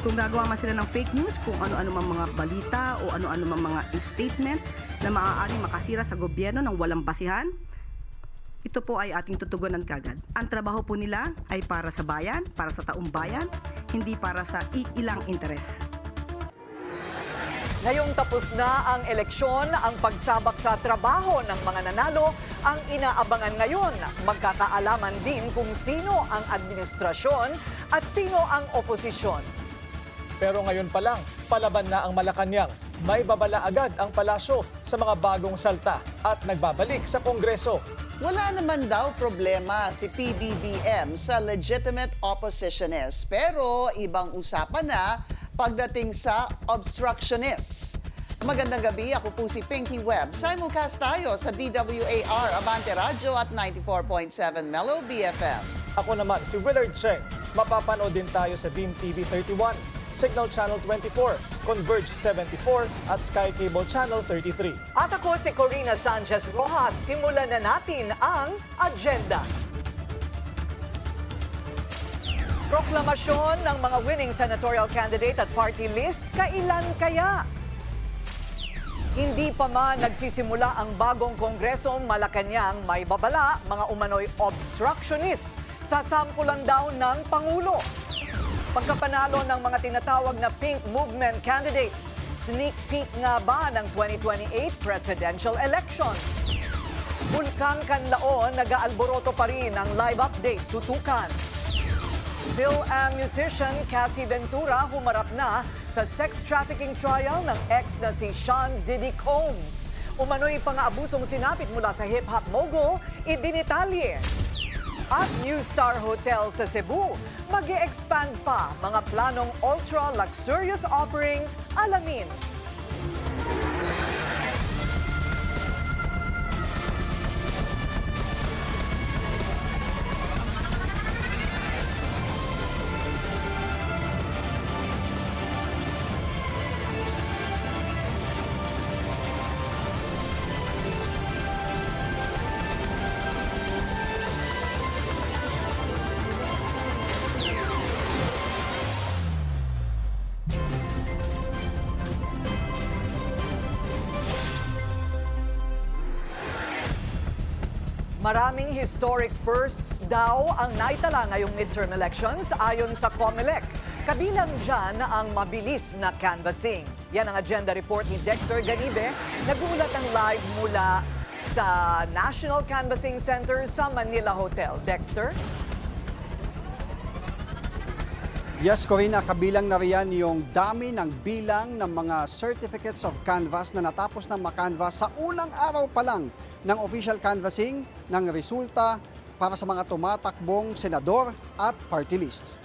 Kung gagawa man sila ng fake news, kung ano-ano mang mga balita o ano-ano mang mga statement na maaaring makasira sa gobyerno ng walang basihan, ito po ay ating tutugunan kagad. Ang trabaho po nila ay para sa bayan, para sa taong bayan, hindi para sa ilang interes. Ngayong tapos na ang eleksyon, ang pagsabak sa trabaho ng mga nanalo ang inaabangan ngayon. Magkakaalaman din kung sino ang administrasyon at sino ang oposisyon. Pero ngayon pa lang, palaban na ang Malacanang. May babala agad ang palasyo sa mga bagong salta at nagbabalik sa Kongreso. Wala naman daw problema si PBBM sa legitimate oppositionists. Pero ibang usapan na pagdating sa obstructionists. Magandang gabi, ako po si Pinky Webb. Simulcast tayo sa DWAR, Abante Radio at 94.7 Mellow BFM. Ako naman si Willard Cheng. Mapapanood din tayo sa Beam TV 31, Signal Channel 24, Converge 74 at Sky Cable Channel 33. At ako si Corina Sanchez Rojas. Simulan na natin ang agenda. Proklamasyon ng mga winning senatorial candidate at party list, kailan kaya? Hindi pa man nagsisimula ang bagong Kongreso, Malacanang may babala, mga umano'y obstructionist. Sasampulan daw ng Pangulo. Pagkapanalo ng mga tinatawag na Pink Movement candidates, sneak peek nga ba ng 2028 presidential elections? Bulkang Kanlaon, nag-aalboroto pa rin ang live update, tutukan. Phil-Am musician Cassie Ventura humarap na sa sex trafficking trial ng ex na si Sean Diddy Combs. Umano'y pang-aabusong sinapit mula sa hip-hop mogul, idinitalye. At New Star Hotel sa Cebu, mag-e-expand pa mga planong ultra-luxurious offering, alamin. Maraming historic firsts daw ang naitala ngayong midterm elections ayon sa COMELEC. Kabilang dyan ang mabilis na canvassing. Yan ang agenda report ni Dexter Ganibe. Nagulat ang live mula sa National Canvassing Center sa Manila Hotel. Dexter? Yes, Corina, kabilang na riyan yung dami ng bilang ng mga certificates of canvass na natapos ng makanvas sa unang araw pa lang ng official canvassing ng resulta para sa mga tumatakbong senador at party lists.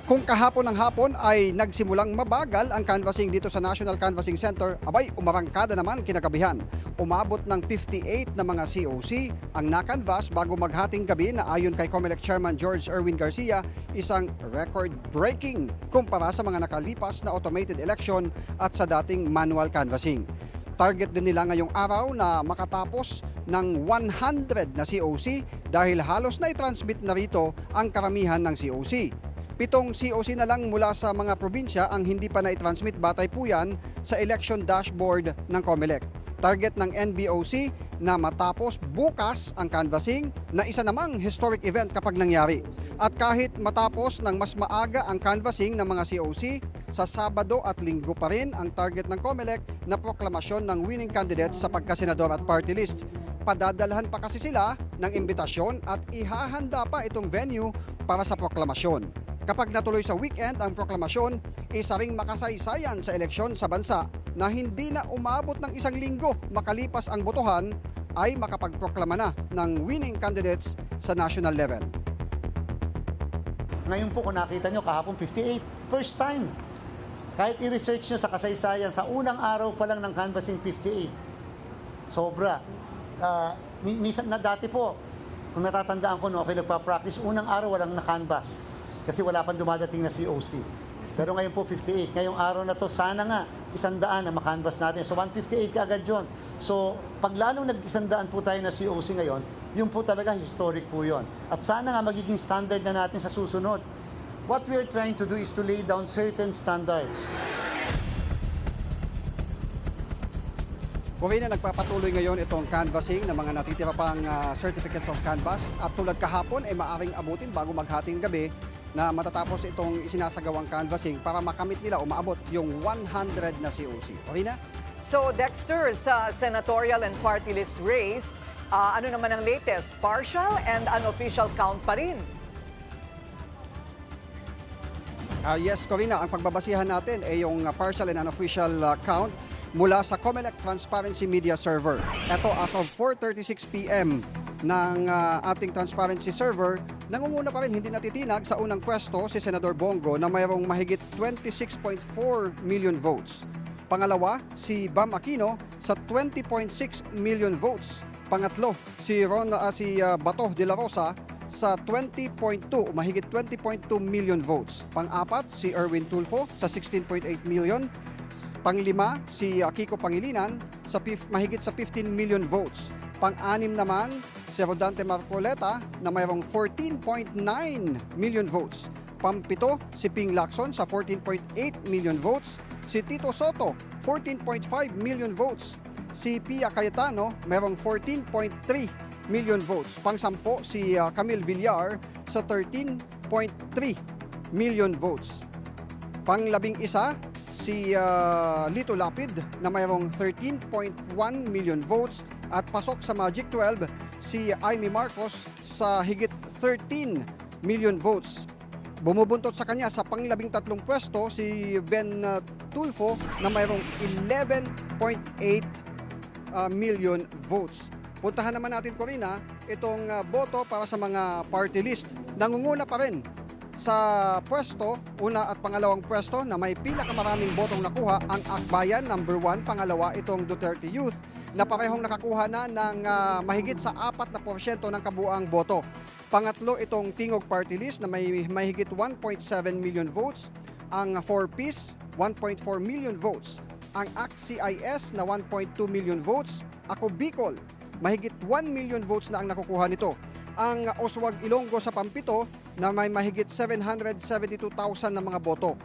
Kung kahapon ng hapon ay nagsimulang mabagal ang canvassing dito sa National Canvassing Center, abay umarangkada naman kinagabihan. Umabot ng 58 na mga COC ang nakanvas bago maghating gabi na ayon kay COMELEC Chairman George Erwin Garcia, isang record-breaking kumpara sa mga nakalipas na automated election at sa dating manual canvassing. Target din nila ngayong araw na makatapos ng 100 na COC dahil halos na i-transmit na rito ang karamihan ng COC. 7 COC na lang mula sa mga probinsya ang hindi pa na-transmit, batay po yan sa election dashboard ng COMELEC. Target ng NBOC na matapos bukas ang canvassing na isa namang historic event kapag nangyari. At kahit matapos ng mas maaga ang canvassing ng mga COC, sa Sabado at Linggo pa rin ang target ng COMELEC na proklamasyon ng winning candidates sa pagkasenador at party list. Padadalhan pa kasi sila ng imbitasyon at ihahanda pa itong venue para sa proklamasyon. Kapag natuloy sa weekend ang proklamasyon, isa ring makasaysayan sa eleksyon sa bansa na hindi na umabot ng isang linggo makalipas ang botohan ay makapagproklama na ng winning candidates sa national level. Ngayon po kung nakita nyo kahapon 58, first time. Kahit i-research nyo sa kasaysayan, sa unang araw pa lang ng canvassing 58, sobra. Minsan na dati po, kung natatandaan ko, no, okay, nagpa-practice, unang araw walang na-canvass. Kasi wala pang dumadating na COC. Pero ngayon po 58. Ngayong araw na to, sana nga 100 na makanvas natin. So 158 kaagad yun. So pag lalong nag-100 po tayo na COC ngayon, yun po talaga historic po yun. At sana nga magiging standard na natin sa susunod. what we're trying to do is to lay down certain standards. Corina, nagpapatuloy ngayon itong canvassing ng mga natitira pang certificates of canvas at tulad kahapon ay maaring abutin bago maghating gabi na matatapos itong isinasagawang canvassing para makamit nila o maabot yung 100 na COC. Corina? So Dexter, sa senatorial and party list race, ano naman ang latest? Partial and unofficial count pa rin. Yes, Corina, ang pagbabasihan natin ay yung partial and unofficial count mula sa COMELEC Transparency Media Server. Ito as of 4:36 p.m. ng ating transparency server, nangunguna pa rin hindi natitinag sa unang pwesto si Senador Bongo na mayroong mahigit 26.4 million votes. Pangalawa, si Bam Aquino sa 20.6 million votes. Pangatlo, si Bato de la Rosa sa 20.2, mahigit 20.2 million votes. Pang-apat, si Erwin Tulfo sa 16.8 million. Panglima, si Kiko Pangilinan sa mahigit sa 15 million votes. Pang-anim naman, si Rodante Marcoleta na mayroong 14.9 million votes. Pang-pito, si Ping Lacson sa 14.8 million votes. Si Tito Soto, 14.5 million votes. Si Pia Cayetano, mayroong 14.3 million votes. Pang-sampo, si Camille Villar sa 13.3 million votes. Pang-11, si Lito Lapid na mayroong 13.1 million votes at pasok sa Magic 12 si Amy Marcos sa higit 13 million votes. Bumubuntot sa kanya sa pang-13 pwesto si Ben Tulfo na mayroong 11.8 million votes. Puntahan naman natin, Corina, itong boto para sa mga party list. Nangunguna pa rin sa pwesto, una at pangalawang pwesto na may pinakamaraming botong nakuha ang Akbayan, number 1, pangalawa itong Duterte Youth na parehong nakakuha na ng mahigit sa 4% ng kabuuang boto. Pangatlo itong Tingog Party List na may mahigit 1.7 million votes, ang 4Ps 1.4 million votes, ang ACT-CIS na 1.2 million votes, Ako Bicol mahigit 1 million votes na ang nakukuha nito. Ang Oswag Ilonggo sa pampito na may mahigit 772,000 na mga boto.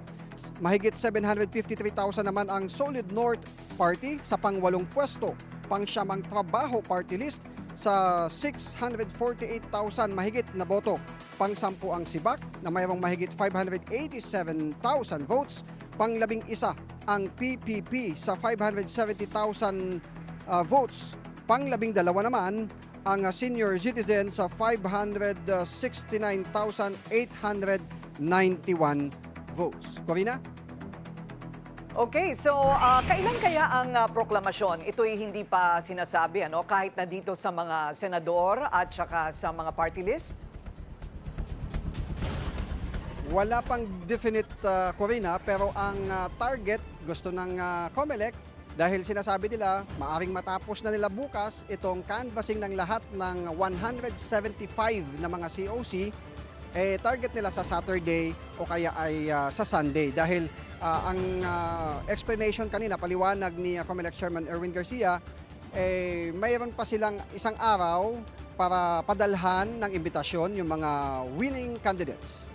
Mahigit 753,000 naman ang Solid North Party sa pang-8 pwesto. Pang-siyamang Trabaho Party List sa 648,000 mahigit na boto. Pang-10 ang Sibak na mayroong mahigit 587,000 votes. Pang-11 ang PPP sa 570,000 votes. Pang-12 naman ang senior citizen sa 569,891 votes. Corina? Okay, so kailan kaya ang proklamasyon? Ito'y hindi pa sinasabi, ano? Kahit na dito sa mga senador at saka sa mga party list? Wala pang definite, Corina, pero ang target gusto ng COMELEC dahil sinasabi nila, maaring matapos na nila bukas itong canvassing ng lahat ng 175 na mga COC, target nila sa Saturday o kaya ay sa Sunday. Dahil ang explanation kanina, paliwanag ni COMELEC Chairman Erwin Garcia, mayroon pa silang isang araw para padalhan ng imbitasyon yung mga winning candidates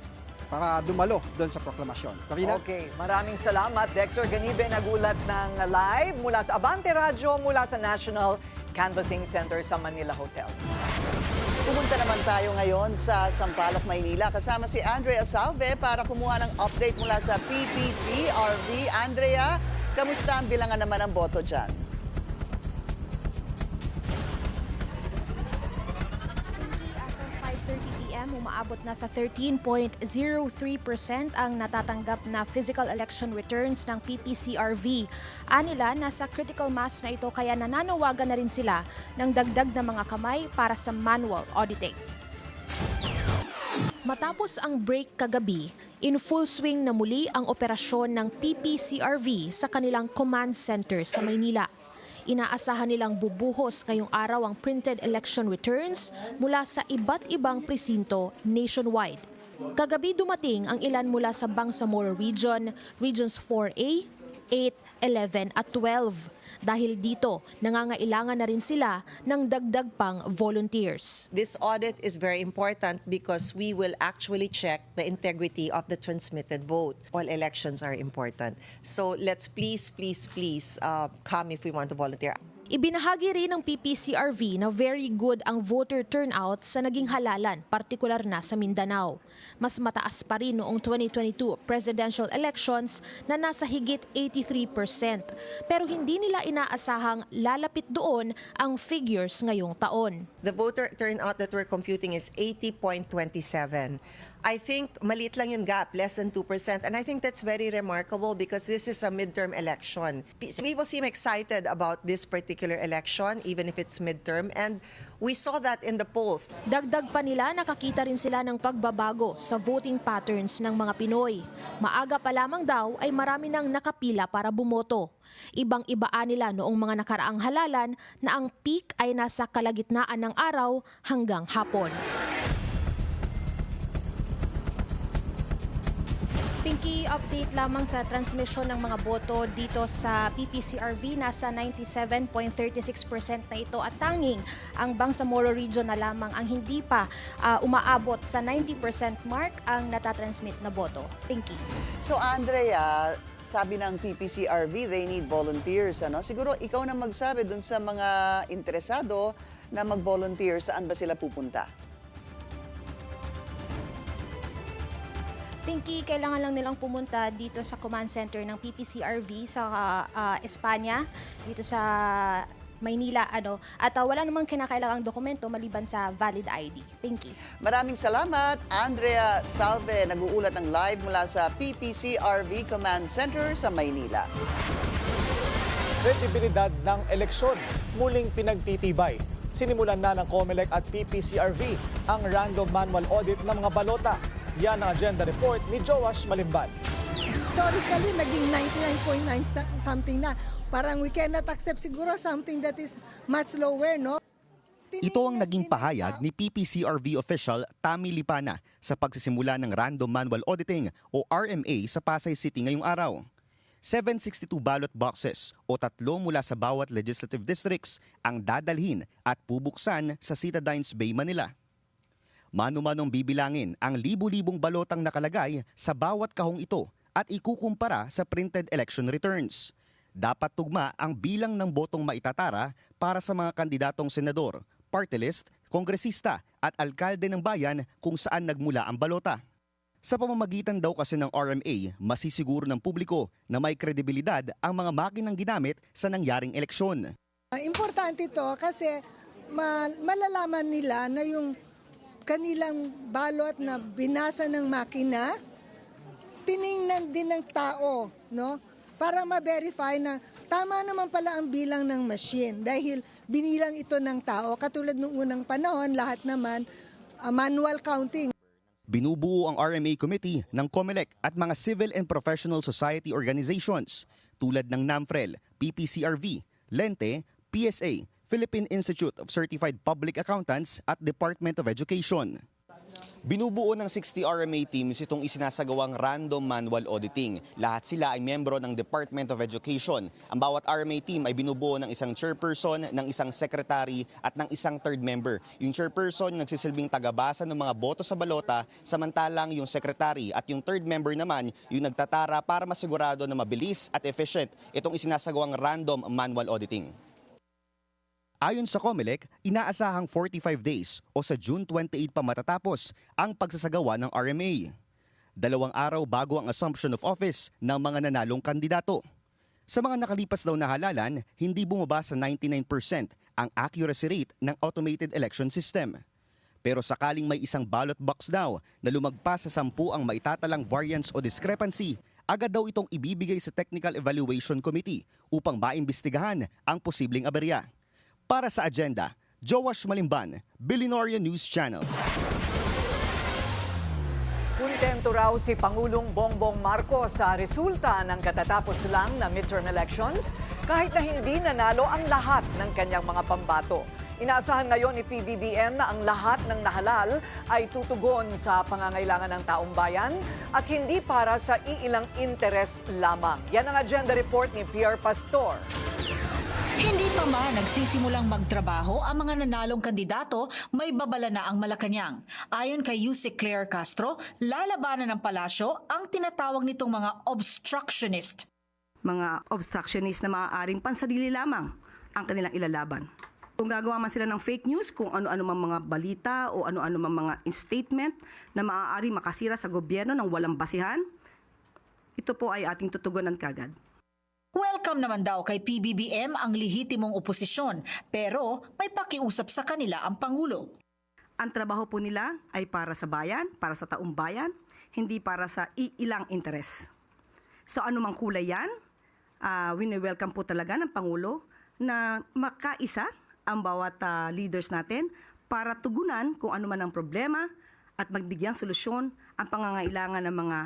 para dumalo doon sa proklamasyon. Karina? Okay, maraming salamat. Dexter Ganibe nagulat ng live mula sa Abante Radio, mula sa National Canvassing Center sa Manila Hotel. Pumunta naman tayo ngayon sa Sampaloc, Maynila. Kasama si Andrea Salve para kumuha ng update mula sa PPCRV. Andrea, kamusta ang bilangan naman ng boto dyan? As of 5:30 p.m., umaabot na sa 13.03% ang natatanggap na physical election returns ng PPCRV. Anila, nasa critical mass na ito kaya nananawagan na rin sila ng dagdag na mga kamay para sa manual auditing. Matapos ang break kagabi, in full swing na muli ang operasyon ng PPCRV sa kanilang command center sa Maynila. Inaasahan nilang bubuhos ngayong araw ang printed election returns mula sa iba't ibang presinto nationwide. Kagabi dumating ang ilan mula sa Bangsamoro Region, Regions 4A, 8, 11 at 12. Dahil dito, nangangailangan na rin sila ng dagdag pang volunteers. This audit is very important because we will actually check the integrity of the transmitted vote. All elections are important. So let's please come if we want to volunteer. Ibinahagi rin ng PPCRV na very good ang voter turnout sa naging halalan, partikular na sa Mindanao. Mas mataas pa rin noong 2022 presidential elections na nasa higit 83%. Pero hindi nila inaasahang lalapit doon ang figures ngayong taon. The voter turnout that we're computing is 80.27. I think maliit lang yung gap, less than 2%. And I think that's very remarkable because this is a midterm election. People seem excited about this particular election, even if it's midterm. And we saw that in the polls. Dagdag pa nila, nakakita rin sila ng pagbabago sa voting patterns ng mga Pinoy. Maaga pa lamang daw ay marami nang nakapila para bumoto. Ibang-ibaan nila noong mga nakaraang halalan na ang peak ay nasa kalagitnaan ng araw hanggang hapon. Pinky, update lamang sa transmission ng mga boto dito sa PPCRV. Nasa 97.36% na ito at tanging ang Bangsamoro Region na lamang ang hindi pa umaabot sa 90% mark ang natatransmit na boto. Pinky. So Andrea, sabi ng PPCRV, they need volunteers. Ano? Siguro ikaw na magsabi dun sa mga interesado na mag-volunteer, saan ba sila pupunta? Pinky, kailangan lang nilang pumunta dito sa command center ng PPCRV sa Espanya, dito sa Maynila, at wala namang kinakailangang dokumento maliban sa valid ID. Pinky. Maraming salamat, Andrea Salve, nag-uulat ng live mula sa PPCRV Command Center sa Maynila. Kredibilidad ng eleksyon muling pinagtitibay. Sinimulan na ng COMELEC at PPCRV ang random manual audit ng mga balota. Yan ang agenda report ni Joash Malimban. Historically, naging 99.9 something na. Parang we cannot accept siguro something that is much lower, no? Ito ang naging pahayag ni PPCRV official Tammy Lipana sa pagsisimula ng Random Manual Auditing o RMA sa Pasay City ngayong araw. 762 ballot boxes o 3 mula sa bawat legislative districts ang dadalhin at bubuksan sa Citadines Bay, Manila. Mano-manong bibilangin ang libu-libong balotang nakalagay sa bawat kahong ito at ikukumpara sa printed election returns. Dapat tugma ang bilang ng botong maitatara para sa mga kandidatong senador, party list, kongresista at alkalde ng bayan kung saan nagmula ang balota. Sa pamamagitan daw kasi ng RMA, masisiguro ng publiko na may kredibilidad ang mga makinang ginamit sa nangyaring eleksyon. Importante ito kasi malalaman nila na yung kanilang balot na binasa ng makina, tiningnan din ng tao, no? Para ma-verify na tama naman pala ang bilang ng machine dahil binilang ito ng tao. Katulad ng unang panahon, lahat naman manual counting. Binubuo ang RMA Committee ng COMELEC at mga civil and professional society organizations tulad ng NAMFREL, PPCRV, Lente, PSA, Philippine Institute of Certified Public Accountants at Department of Education. Binubuo ng 60 RMA teams itong isinasagawang random manual auditing. Lahat sila ay membro ng Department of Education. Ang bawat RMA team ay binubuo ng isang chairperson, ng isang secretary at ng isang third member. Yung chairperson nagsisilbing tagabasa ng mga boto sa balota, samantalang yung secretary at yung third member naman yung nagtatara para masigurado na mabilis at efficient itong isinasagawang random manual auditing. Ayon sa COMELEC, inaasahang 45 days o sa June 28 pa matatapos ang pagsasagawa ng RMA. 2 araw bago ang assumption of office ng mga nanalong kandidato. Sa mga nakalipas daw na halalan, hindi bumaba sa 99% ang accuracy rate ng automated election system. Pero sakaling may isang ballot box daw na lumagpas sa 10 ang maitatalang variance o discrepancy, agad daw itong ibibigay sa Technical Evaluation Committee upang maimbestigahan ang posibleng aberya. Para sa agenda, Joash Malimban, Billionaire News Channel. Kontento raw si Pangulong Bongbong Marcos sa resulta ng katatapos lang na midterm elections kahit na hindi nanalo ang lahat ng kanyang mga pambato. Inaasahan ngayon ni PBBM na ang lahat ng nahalal ay tutugon sa pangangailangan ng taong bayan at hindi para sa iilang interes lamang. Yan ang agenda report ni Pierre Pastor. Hindi pa man nagsisimulang magtrabaho ang mga nanalong kandidato, may babala na ang Malacanang. Ayon kay Yusek Claire Castro, lalabanan ng palasyo ang tinatawag nitong mga obstructionist. Mga obstructionist na maaaring pansarili lamang ang kanilang ilalaban. Kung gagawa man sila ng fake news, kung ano-ano mang mga balita o ano-ano mang mga statement na maaari makasira sa gobyerno ng walang basihan, ito po ay ating tutugunan kagad. Welcome naman daw kay PBBM ang lehitimong oposisyon, pero may pakiusap sa kanila ang Pangulo. Ang trabaho po nila ay para sa bayan, para sa taong bayan, hindi para sa iilang interes. So anumang kulay yan, wini-welcome po talaga ng Pangulo na makaisa ang bawat leaders natin para tugunan kung ano man ang problema at magbigyang solusyon ang pangangailangan ng mga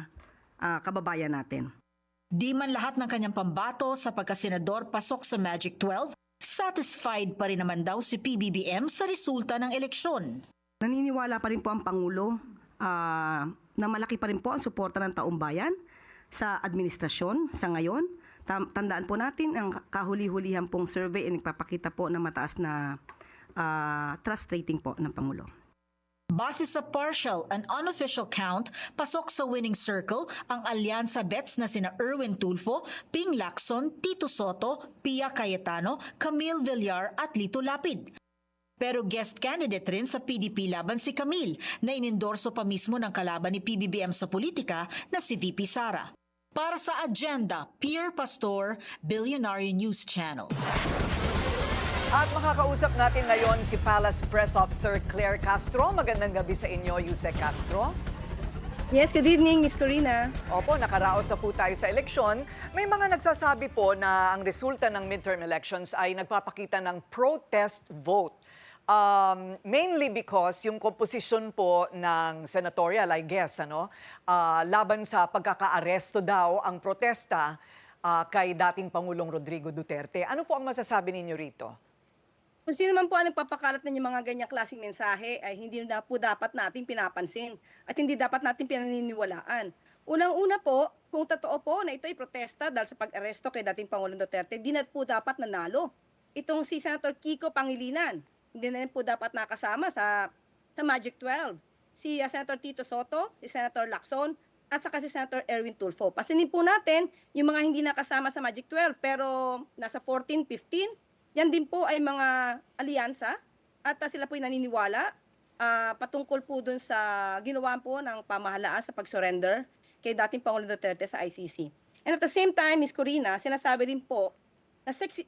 kababayan natin. Di man lahat ng kanyang pambato sa pagkasenador pasok sa Magic 12, satisfied pa rin naman daw si PBBM sa resulta ng eleksyon. Naniniwala pa rin po ang Pangulo na malaki pa rin po ang suporta ng taong bayan sa administrasyon sa ngayon. Tandaan po natin ang kahuli-hulihan pong survey ay nagpapakita po ng mataas na trust rating po ng Pangulo. Base sa partial and unofficial count, pasok sa winning circle ang alyansa bets na sina Erwin Tulfo, Ping Lacson, Tito Soto, Pia Cayetano, Camille Villar at Lito Lapid. Pero guest candidate rin sa PDP laban si Camille na inendorso pa mismo ng kalaban ni PBBM sa politika na si VP Sara. Para sa Agenda, Pierre Pastor, Billionaire News Channel. At makakausap natin ngayon si Palace Press Officer Claire Castro. Magandang gabi sa inyo, Yusek Castro. Yes, good evening, Miss Corina. Opo, nakaraos na po tayo sa eleksyon. May mga nagsasabi po na ang resulta ng midterm elections ay nagpapakita ng protest vote. Mainly because yung composition po ng senatorial, I guess, laban sa pagkaka-aresto daw ang protesta kay dating Pangulong Rodrigo Duterte. Ano po ang masasabi ninyo rito? Kung sino man po ang nagpapakalat ng mga ganyang klaseng mensahe ay hindi na po dapat natin pinapansin at hindi dapat natin pinaniniwalaan. Unang-una po, kung totoo po na ito ay protesta dahil sa pag-aresto kay dating Pangulong Duterte, di na po dapat nanalo. Itong si Senator Kiko Pangilinan, hindi na rin po dapat nakasama sa Magic 12. Si Senator Tito Soto, si Senator Lacson, at saka si Senator Erwin Tulfo. Pasinin po natin yung mga hindi nakasama sa Magic 12 pero nasa 14, 15, yan din po ay mga alyansa at sila po ay naniniwala patungkol po dun sa ginawa po ng pamahalaan sa pag-surrender kay dating Pangulong Duterte sa ICC. And at the same time, Ms. Corina, sinasabi din po na 62%,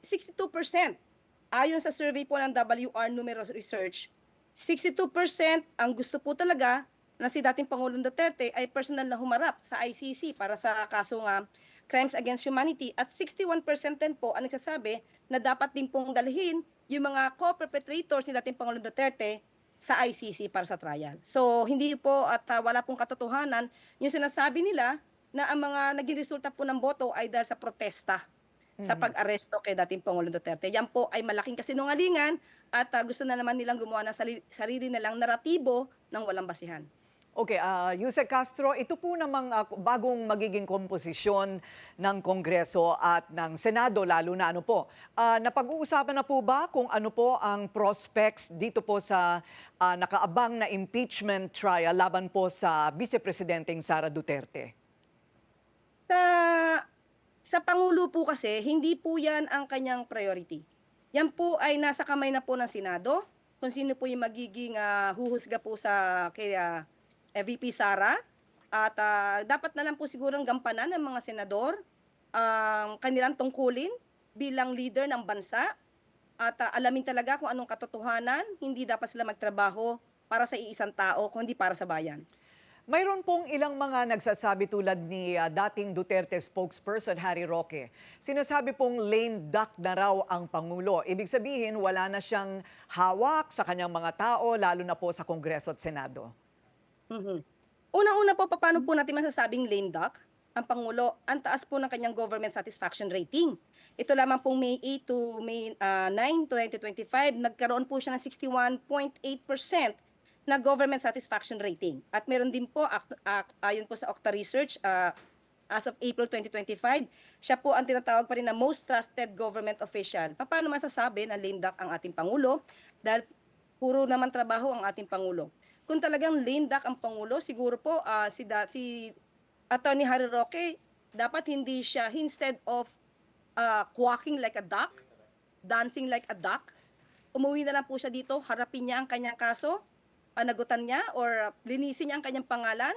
ayon sa survey po ng WR Numerous Research, 62% ang gusto po talaga na si dating Pangulong Duterte ay personal na humarap sa ICC para sa kasong Crimes Against Humanity at 61% din po ang nagsasabi na dapat din pong dalhin yung mga co-perpetrators ni dating Pangulong Duterte sa ICC para sa trial. So hindi po at wala pong katotohanan yung sinasabi nila na ang mga naging resulta po ng boto ay dahil sa protesta sa pag-aresto kay dating Pangulong Duterte. Yan po ay malaking kasinungalingan at gusto na naman nilang gumawa ng sarili nilang naratibo ng walang basihan. Okay, Yusek Castro, ito po namang bagong magiging komposisyon ng Kongreso at ng Senado, lalo na napag-uusapan na po ba kung ano po ang prospects dito po sa nakaabang na impeachment trial laban po sa Vice Presidenteng Sara Duterte? Sa Pangulo po kasi, hindi po yan ang kanyang priority. Yan po ay nasa kamay na po ng Senado, kung sino po yung magiging huhusga po kay VP Sara. At dapat na lang po sigurong gampanan ng mga senador kanilang tungkulin bilang leader ng bansa. At alamin talaga kung anong katotohanan, hindi dapat sila magtrabaho para sa iisang tao, kundi para sa bayan. Mayroon pong ilang mga nagsasabi tulad ni dating Duterte spokesperson Harry Roque. Sinasabi pong lame duck na raw ang Pangulo. Ibig sabihin, wala na siyang hawak sa kanyang mga tao, lalo na po sa Kongreso at Senado. Una-una po, paano po natin masasabing lame duck? ang Pangulo, ang taas po ng kanyang government satisfaction rating. Ito lamang pong May 8 to May 9, 2025, nagkaroon po siya ng 61.8% na government satisfaction rating. At meron din po, ayon po sa Okta Research, as of April 2025, siya po ang tinatawag pa rin na most trusted government official. Paano masasabi na lame duck ang ating Pangulo? Dahil puro naman trabaho ang ating Pangulo. Kung talagang lame duck ang Pangulo, siguro po si Attorney Harry Roque, dapat hindi siya, instead of quacking like a duck, dancing like a duck, umuwi na lang po siya dito, harapin niya ang kanyang kaso, panagutan niya, or linisin niya ang kanyang pangalan,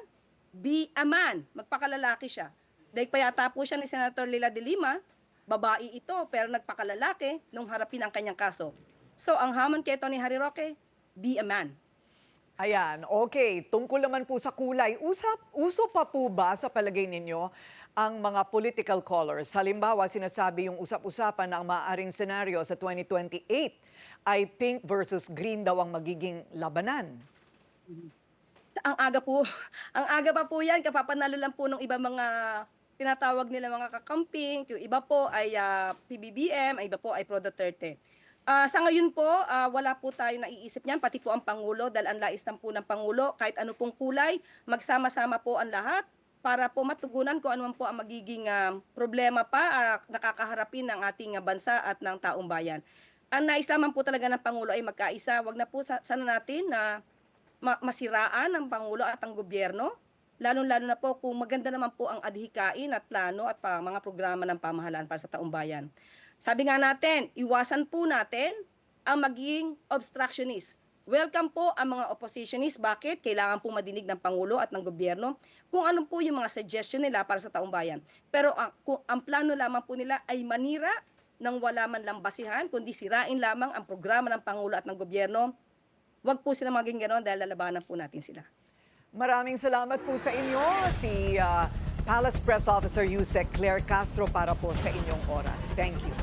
be a man, magpakalalaki siya. Dahil payata po siya ni Senator Leila de Lima, babae ito, pero nagpakalalaki nung harapin ang kanyang kaso. So, ang hamon kay Attorney Harry Roque, be a man. Ayan, okay. Tungkol naman po sa kulay, uso pa po ba sa palagay ninyo ang mga political colors? Halimbawa, sinasabi yung usap-usapan na ang maaaring senaryo sa 2028 ay pink versus green daw ang magiging labanan. Ang aga pa po yan, kapapanalo lang po ng iba mga tinatawag nila mga kakamping, yung iba po ay PBBM, ay iba po ay Pro Duterte. Sa ngayon po, wala po tayo naiisip niyan, pati po ang Pangulo, dahil ang lais ng po ng Pangulo, kahit ano pong kulay, magsama-sama po ang lahat para po matugunan kung ano man po ang magiging problema pa nakakaharapin ng ating bansa at ng taong bayan. Ang nais lamang po talaga ng Pangulo ay magkaisa. Wag na po sana natin na masiraan ang Pangulo at ang gobyerno, lalo-lalo na po kung maganda naman po ang adhikain at plano at mga programa ng pamahalaan para sa taong bayan. Sabi nga natin, iwasan po natin ang maging obstructionist. Welcome po ang mga oppositionist. Bakit? Kailangan po madinig ng Pangulo at ng gobyerno kung ano po yung mga suggestion nila para sa taong bayan. Pero kung ang plano lamang po nila ay manira nang wala man lang basihan, kundi sirain lamang ang programa ng Pangulo at ng gobyerno, wag po sila maging gano'n dahil lalabanan po natin sila. Maraming salamat po sa inyo, si Palace Press Officer Yusek Claire Castro para po sa inyong oras. Thank you.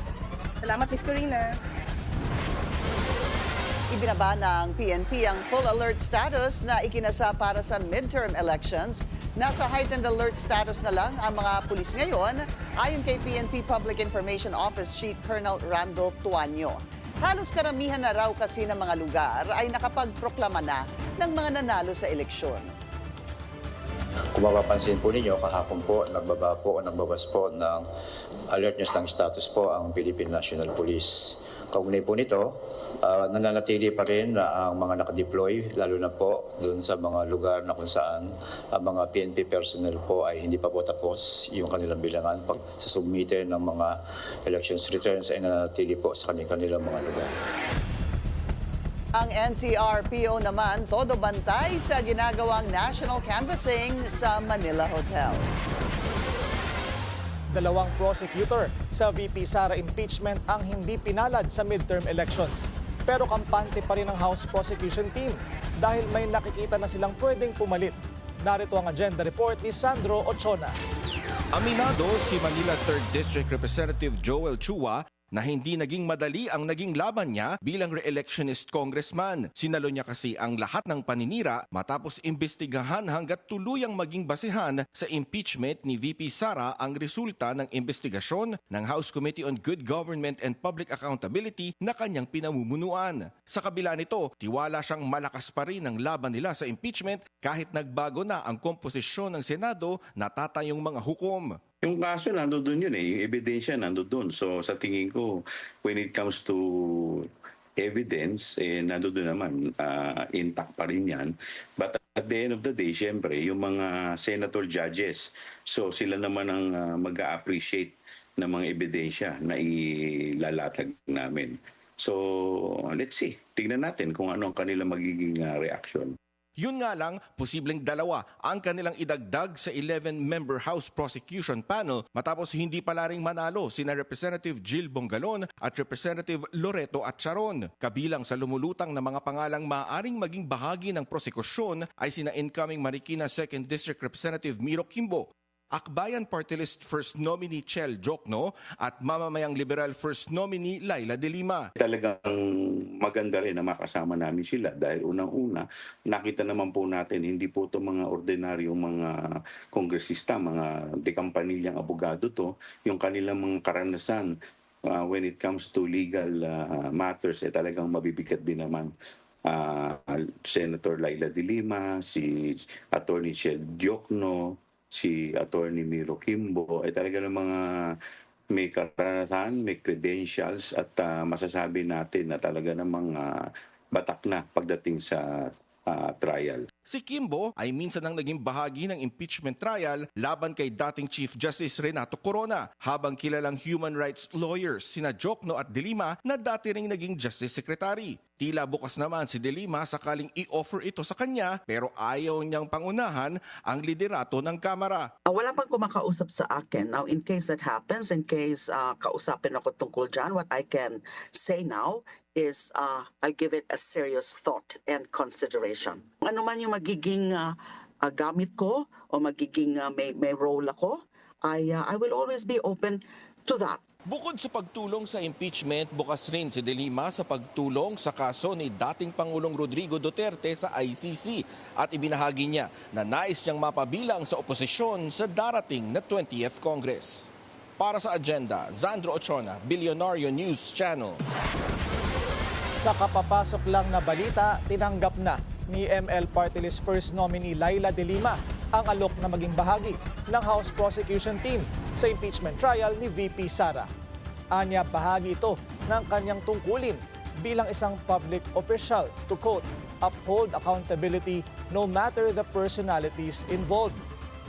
Salamat, Ms. Corina. Ibinaba ng PNP ang full alert status na ikinasa para sa midterm elections. Nasa heightened alert status na lang ang mga pulis ngayon, ayon kay PNP Public Information Office Chief Colonel Randolph Tuanyo. Halos karamihan na raw kasi ng mga lugar ay nakapagproklama na ng mga nanalo sa eleksyon. Kung mapapansin po ninyo, kahapon po, nagbabas po ng alertness ng status po ang Philippine National Police. Kaugnay po nito, nananatili pa rin na ang mga nakadeploy, lalo na po doon sa mga lugar na kung saan ang mga PNP personnel po ay hindi pa po tapos yung kanilang bilangan. Pag sasubmitin ng mga elections returns ay nananatili po sa kanilang mga lugar. Ang NCRPO naman todo bantay sa ginagawang national canvassing sa Manila Hotel. Dalawang prosecutor sa VP Sara impeachment ang hindi pinalad sa midterm elections. Pero kampante pa rin ang House Prosecution Team dahil may nakikita na silang pwedeng pumalit. Narito ang agenda report ni Sandro Ochona. Aminado si Manila 3rd District Representative Joel Chua na hindi naging madali ang naging laban niya bilang re-electionist congressman. Sinalo niya kasi ang lahat ng paninira matapos imbestigahan hanggat tuluyang maging basihan sa impeachment ni VP Sara ang resulta ng investigasyon ng House Committee on Good Government and Public Accountability na kanyang pinamumunuan. Sa kabila nito, tiwala siyang malakas pa rin ang laban nila sa impeachment kahit nagbago na ang komposisyon ng Senado na tatayong mga hukom. Yung kaso nandoon yun yung ebidensya nandoon. So sa tingin ko, when it comes to evidence, nandoon naman, intact pa rin yan. But at the end of the day, syempre, yung mga senator judges, so sila naman ang mag-a-appreciate ng mga ebidensya na ilalatag namin. So let's see, tignan natin kung ano ang kanilang magiging reaction. Yun nga lang, posibleng dalawa ang kanilang idagdag sa 11-member House Prosecution Panel matapos hindi pala ring manalo sina Representative Jill Bongalon at Representative Loreto Atcharon. Kabilang sa lumulutang na mga pangalang maaaring maging bahagi ng prosekusyon ay sina incoming Marikina 2nd District Representative Miro Kimbo, Akbayan Party List First Nominee Chel Jokno at Mamamayang Liberal First Nominee Laila De Lima. Talagang maganda rin na makasama namin sila dahil unang-una, nakita naman po natin, hindi po ito mga ordinaryong mga kongresista, mga dekampanilyang abogado to, yung kanilang mga karanasan when it comes to legal matters, talagang mabibigat din naman. Senator Laila De Lima, si Attorney Chel Jokno, si Attorney Miro Kimbo, ay talaga ng mga may karanasan, may credentials at masasabi natin na talaga namang batak na pagdating sa trial. Si Kimbo ay minsan ang naging bahagi ng impeachment trial laban kay dating Chief Justice Renato Corona, habang kilalang human rights lawyers sina Jokno at De Lima na dati ring naging Justice Secretary. Tila bukas naman si De Lima sakaling i-offer ito sa kanya, pero ayaw niyang pangunahan ang liderato ng Kamara. Wala pang kumakausap sa akin. Now, in case that happens, in case kausapin ako tungkol dyan, what I can say now is I give it a serious thought and consideration. Ano man yung magiging gamit ko o magiging may role ako, I will always be open to that. Bukod sa pagtulong sa impeachment, bukas rin si De Lima sa pagtulong sa kaso ni dating Pangulong Rodrigo Duterte sa ICC at ibinahagi niya na nais niyang mapabilang sa oposisyon sa darating na 20th Congress. Para sa Agenda, Zandro Ochona, Billionario News Channel. Sa kapapasok lang na balita, tinanggap na ni ML Party List First Nominee Laila De Lima ang alok na maging bahagi ng House Prosecution Team sa impeachment trial ni VP Sara. Anya, bahagi ito ng kanyang tungkulin bilang isang public official to quote, uphold accountability no matter the personalities involved.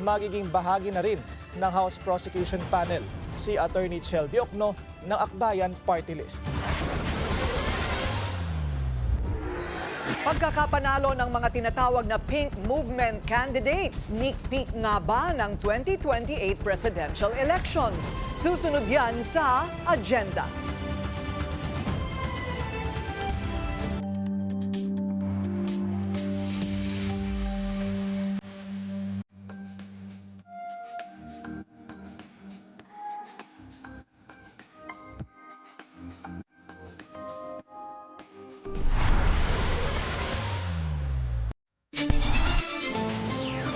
Magiging bahagi na rin ng House Prosecution Panel si Attorney Chel Jokno ng Akbayan Party List. Pagkakapanalo ng mga tinatawag na Pink Movement candidates, sneak peek nga ba ng 2028 presidential elections? Susunod yan sa Agenda.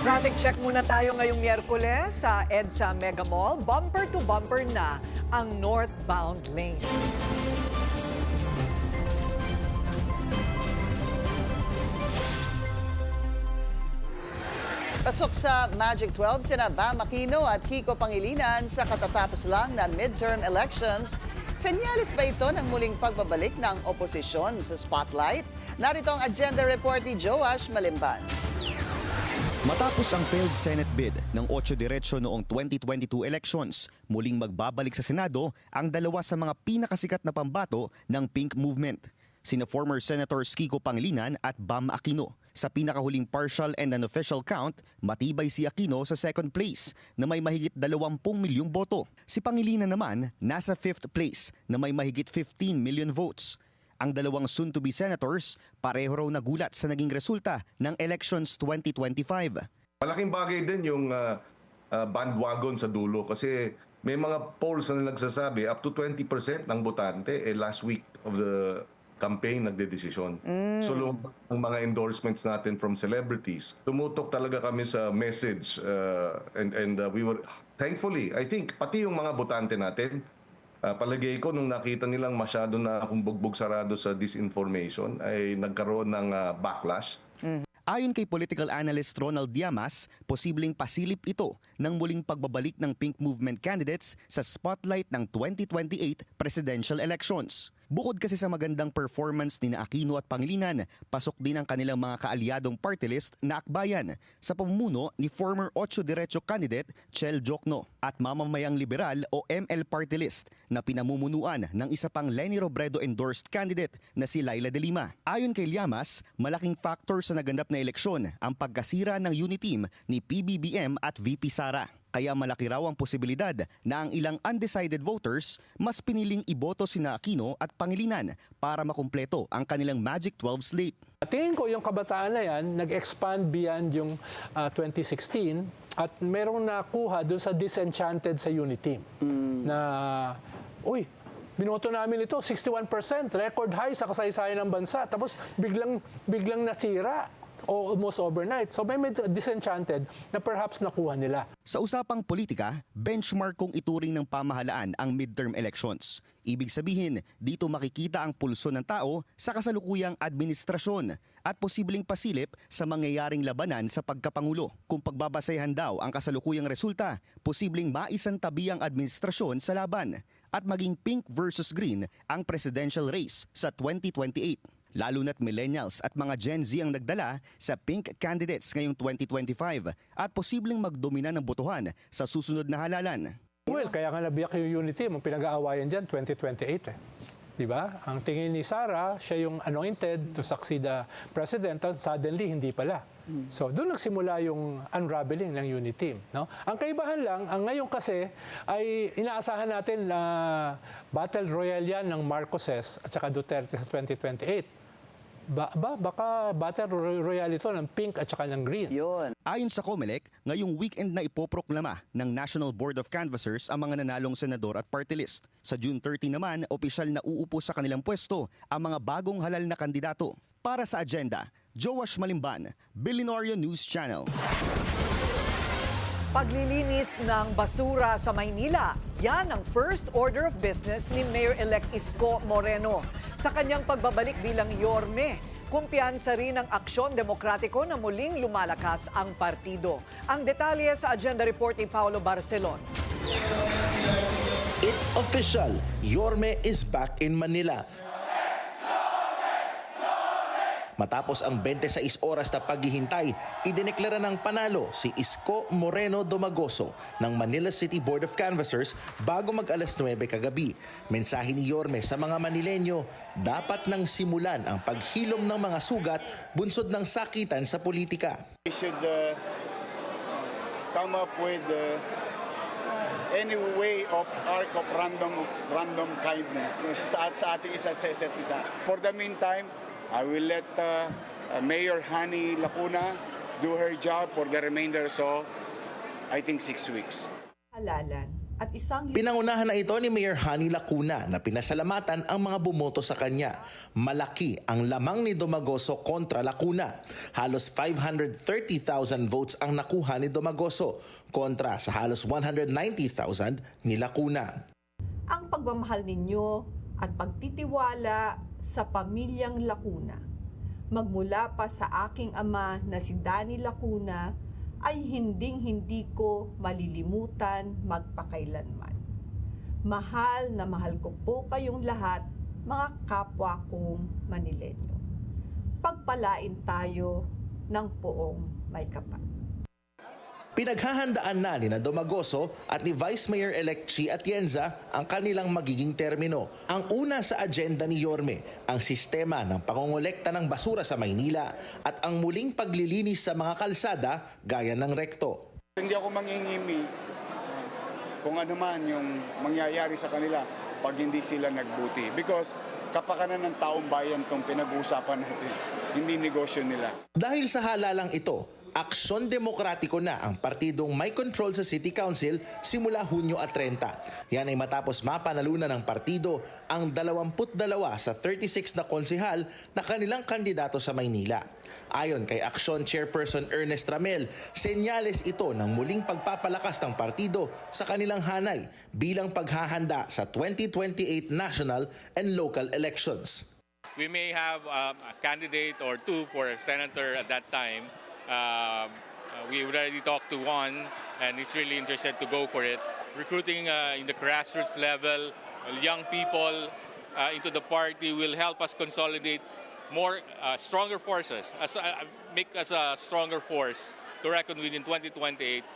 Traffic check muna tayo ngayong Miyerkules sa EDSA Mega Mall. Bumper to bumper na ang northbound lane. Pasok sa Magic 12 sina Bam Aquino at Kiko Pangilinan sa katatapos lang na midterm elections. Senyales ba ito ng muling pagbabalik ng oposisyon sa spotlight? Narito ang agenda report ni Joash Malimban. Matapos ang failed Senate bid ng 8 Diretso noong 2022 elections, muling magbabalik sa Senado ang dalawa sa mga pinakasikat na pambato ng Pink Movement, sina former Senators Kiko Pangilinan at Bam Aquino. Sa pinakahuling partial and unofficial count, matibay si Aquino sa second place na may mahigit 20 milyong boto. Si Pangilinan naman nasa 5th place na may mahigit 15 million votes. Ang dalawang soon-to-be senators pareho raw nagulat sa naging resulta ng elections 2025. Malaking bagay din yung bandwagon sa dulo kasi may mga polls na nagsasabi up to 20% ng botante last week of the campaign nagdedesisyon. So ang mga endorsements natin from celebrities, tumutok talaga kami sa message and we were thankfully, I think pati yung mga botante natin, palagay ko nung nakita nilang masyado na akong bugbog sarado sa disinformation ay nagkaroon ng backlash. Ayon kay political analyst Ronald Llamas, posibleng pasilip ito ng muling pagbabalik ng Pink Movement candidates sa spotlight ng 2028 presidential elections. Bukod kasi sa magandang performance ni Aquino at Pangilinan, pasok din ang kanilang mga kaalyadong party list na Akbayan sa pamumuno ni former 8 Diretso candidate Chel Jokno at Mamamayang Liberal o ML Party List na pinamumunuan ng isa pang Leni Robredo endorsed candidate na si Laila De Lima. Ayon kay Llamas, malaking factor sa naganap na eleksyon ang pagkasira ng uniteam ni PBBM at VP Sara. Kaya malaki raw ang posibilidad na ang ilang undecided voters mas piniling iboto sina Aquino at Pangilinan para makumpleto ang kanilang Magic 12 slate. Tingin ko yung kabataan na yan nag-expand beyond yung 2016 at merong nakuha doon sa disenchanted sa unity na, uy, binoto namin ito, 61%, record high sa kasaysayan ng bansa. Tapos biglang nasira almost overnight. So may disenchanted na perhaps nakuha nila. Sa usapang politika, benchmark kung ituring ng pamahalaan ang midterm elections. Ibig sabihin, dito makikita ang pulso ng tao sa kasalukuyang administrasyon at posibleng pasilip sa mangyayaring labanan sa pagkapangulo. Kung pagbabasehan daw ang kasalukuyang resulta, posibleng maisantabi ang administrasyon sa laban at maging pink versus green ang presidential race sa 2028. Lalo na't millennials at mga Gen Z ang nagdala sa pink candidates ngayong 2025 at posibleng magdomina ng botohan sa susunod na halalan. Well, kaya nga nabiyak yung unity, mong pinag-aawayan dyan, 2028 Diba? Ang tingin ni Sara, siya yung anointed to succeed the president, at suddenly hindi pala. So doon nagsimula yung unraveling ng unity. No? Ang kaibahan lang, ang ngayon kasi ay inaasahan natin na battle royale yan ng Marcoses at saka Duterte sa 2028. Baka battle royale ito ng pink at saka ng green. Ayon sa COMELEC, ngayong weekend na ipoproklama ng National Board of Canvassers ang mga nanalong senador at party list. Sa June 30 naman, opisyal na uupo sa kanilang pwesto ang mga bagong halal na kandidato. Para sa agenda, Joash Malimban, Billionaire News Channel. Paglilinis ng basura sa Maynila, yan ang first order of business ni Mayor-elect Isko Moreno. Sa kanyang pagbabalik bilang Yorme, kumpiyansa rin ang Aksyon Demokratiko na muling lumalakas ang partido. Ang detalye sa agenda report ni Paolo Barcelon. It's official, Yorme is back in Manila. Matapos ang 26 oras na paghihintay, idineklara ng panalo si Isko Moreno Domagoso ng Manila City Board of Canvassers bago mag-alas 9 kagabi. Mensahe ni Yorme sa mga Manilenyo, dapat nang simulan ang paghilom ng mga sugat bunsod ng sakitan sa politika. We should come up with any way of arc of random kindness sa ating isa't isa. For the meantime, I will let Mayor Hani Lacuna do her job for the remainder, so I think 6 weeks. Halalan at isang Pinangunahan na ito ni Mayor Hani Lacuna na pinasalamatan ang mga bumoto sa kanya. Malaki ang lamang ni Domagoso kontra Lacuna. Halos 530,000 votes ang nakuha ni Domagoso kontra sa halos 190,000 ni Lacuna. ang pagmamahal ninyo at pagtitiwala sa pamilyang Lacuna. Magmula pa sa aking ama na si Danny Lacuna ay hinding-hindi ko malilimutan magpakailanman. Mahal na mahal ko po kayong lahat, mga kapwa kong Manilenyo. Pagpalain tayo ng poong may kapal. Pinaghahandaan na ni Domagoso at ni Vice Mayor-elect Chi Atienza ang kanilang magiging termino. Ang una sa agenda ni Yorme, ang sistema ng pangongolekta ng basura sa Maynila at ang muling paglilinis sa mga kalsada gaya ng rekto. Hindi ako mangingimi kung ano man yung mangyayari sa kanila pag hindi sila nagbuti. Because kapakanan ng taong bayan tong pinag-uusapan natin, hindi negosyo nila. Dahil sa halalang ito, Aksyon Demokratiko na ang partidong may control sa City Council simula Hunyo at 30. Yan ay matapos mapanalunan ng partido ang 22 sa 36 na konsehal na kanilang kandidato sa Maynila. Ayon kay Aksyon Chairperson Ernest Ramel, senyales ito ng muling pagpapalakas ng partido sa kanilang hanay bilang paghahanda sa 2028 national and local elections. We may have a candidate or two for a senator at that time. We already talked to one and he's really interested to go for it. Recruiting in the grassroots level, young people into the party will help us consolidate more stronger forces, make us a stronger force to reckon with in 2028.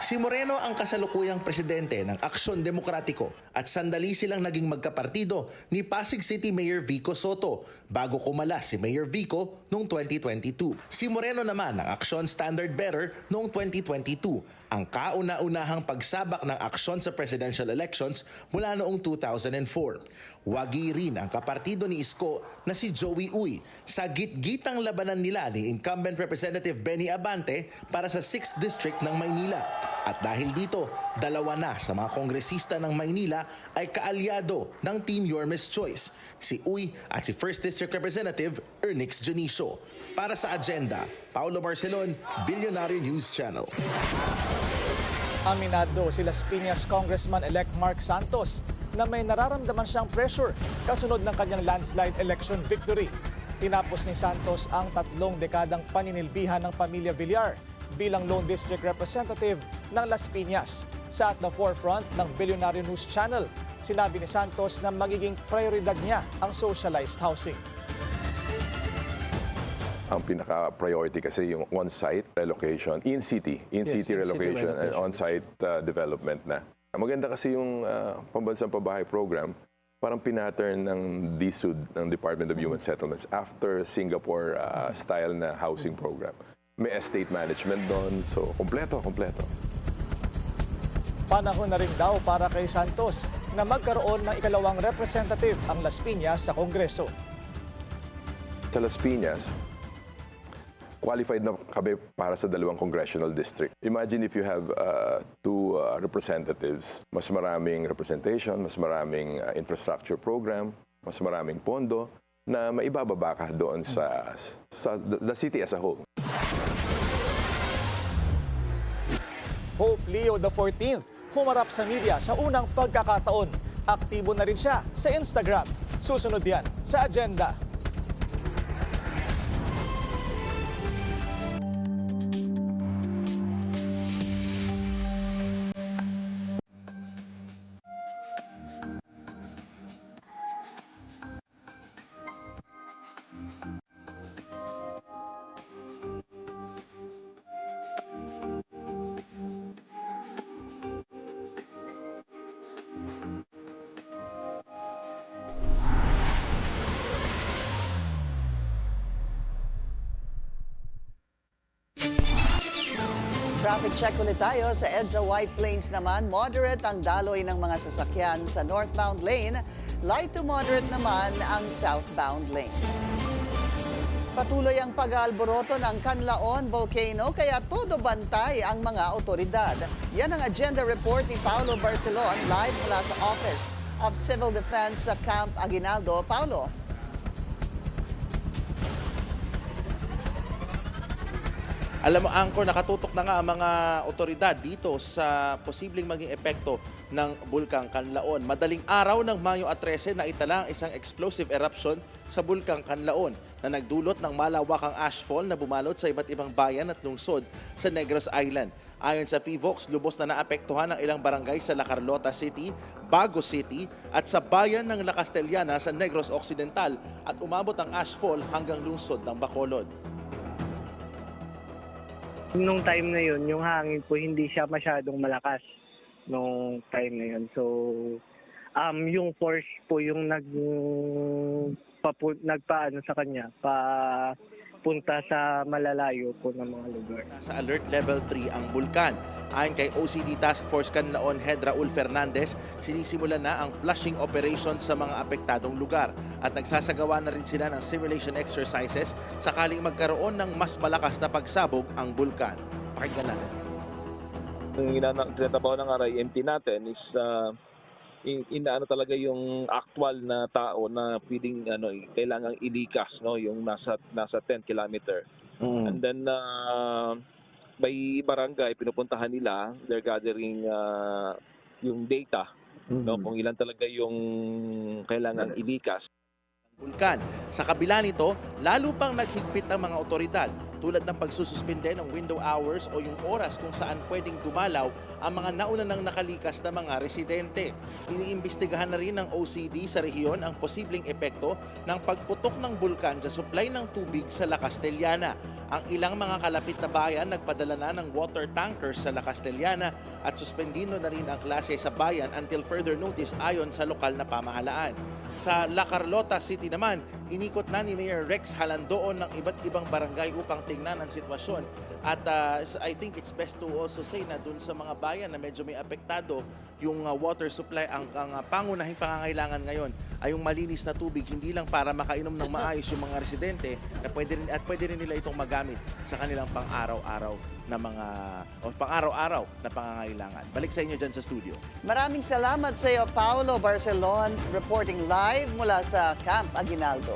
Si Moreno ang kasalukuyang presidente ng Aksyon Demokratiko at sandali silang naging magkapartido ni Pasig City Mayor Vico Soto bago kumalas si Mayor Vico noong 2022. Si Moreno naman ang Aksyon Standard Bearer noong 2022 ang kauna-unahang pagsabak ng aksyon sa presidential elections mula noong 2004. Wagi rin ang kapartido ni Isko na si Joey Uy sa gitgitang labanan nila ni incumbent Representative Benny Abante para sa 6th District ng Maynila. At dahil dito, 2 na sa mga kongresista ng Maynila ay kaalyado ng Team Yormes Choice, si Uy at si 1st District Representative Ernix Janicio. Para sa Agenda, Paulo Barcelon, Billionaire News Channel. Aminado si Las Piñas Congressman-elect Mark Santos na may nararamdaman siyang pressure kasunod ng kanyang landslide election victory. Tinapos ni Santos ang 3 dekadang paninilbihan ng pamilya Villar bilang lone district representative ng Las Piñas. Sa at the forefront ng Billionaire News Channel, sinabi ni Santos na magiging prioridad niya ang socialized housing. Ang pinaka-priority kasi yung on-site relocation, in-city relocation and on-site development na. Maganda kasi yung Pambansang Pabahay Program, parang pinattern ng DSUD, ng Department of Human Settlements, after Singapore style na housing program. May estate management doon, so kompleto. Panahon na rin daw para kay Santos na magkaroon ng ikalawang representative ang Las Piñas sa Kongreso. Sa Las Piñas, qualified na kami para sa 2 congressional district. Imagine if you have 2 representatives, mas maraming representation, mas maraming infrastructure program, mas maraming pondo na maibababa ka doon sa the city as a whole. Pope Leo XIV humarap sa media sa unang pagkakataon. Aktibo na rin siya sa Instagram. Susunod yan sa Agenda. Traffic check ulit tayo sa EDSA White Plains naman. Moderate ang daloy ng mga sasakyan sa northbound lane. Light to moderate naman ang southbound lane. Patuloy ang pag-aalboroto ng Canlaon Volcano kaya todo bantay ang mga otoridad. Yan ang agenda report ni Paulo Barcelon live mula sa Office of Civil Defense sa Camp Aguinaldo. Paulo. Alam mo, Angkor, nakatutok na nga ang mga otoridad dito sa posibleng maging epekto ng Bulkang Canlaon. Madaling araw ng Mayo 13 na itala ang isang explosive eruption sa Bulkang Canlaon na nagdulot ng malawakang ashfall na bumalot sa iba't ibang bayan at lungsod sa Negros Island. Ayon sa PHIVOX, lubos na naapektuhan ang ilang barangay sa La Carlota City, Bago City at sa bayan ng La Castellana sa Negros Occidental at umabot ang ashfall hanggang lungsod ng Bacolod. Nung time na yun, yung hangin po hindi siya masyadong malakas nung time na yun. So, yung force po yung nagpaano sa kanya, papunta sa malalayo po ng mga lugar. Sa alert level 3 ang bulkan. Ayon kay OCD Task Force Canlaon Head Raul Fernandez, sinisimula na ang flushing operation sa mga apektadong lugar at nagsasagawa na rin sila ng simulation exercises sakaling magkaroon ng mas malakas na pagsabog ang bulkan. Pakinggan natin. Ang tinatabaw ng RIMT natin is inaano talaga yung actual na tao na pwedeng kailangang ilikas, no, yung nasa 10 kilometer. And then by barangay pinupuntahan nila, they're gathering yung data, no, kung ilan talaga yung kailangang ilikas. Bulkan. Sa kabila nito, lalo pang naghigpit ang mga otoridad tulad ng pagsususpinde ng window hours o yung oras kung saan pwedeng dumalaw ang mga nauna nang nakalikas na mga residente. Iniimbestigahan na rin ng OCD sa rehiyon ang posibleng epekto ng pagputok ng bulkan sa supply ng tubig sa La Castellana. Ang ilang mga kalapit na bayan nagpadala na ng water tankers sa La Castellana at suspendino na rin ang klase sa bayan until further notice ayon sa lokal na pamahalaan. Sa La Carlota City naman, inikot na ni Mayor Rex Halandoon ng iba't ibang barangay upang tingnan ang sitwasyon. At I think it's best to also say na dun sa mga bayan na medyo may apektado yung water supply, ang pangunahing pangangailangan ngayon ay yung malinis na tubig, hindi lang para makainom ng maayos yung mga residente, na pwede rin nila itong magamit sa kanilang pang-araw-araw na pangangailangan. Balik sa inyo dyan sa studio. Maraming salamat sa iyo, Paolo Barcelon, reporting live mula sa Camp Aguinaldo.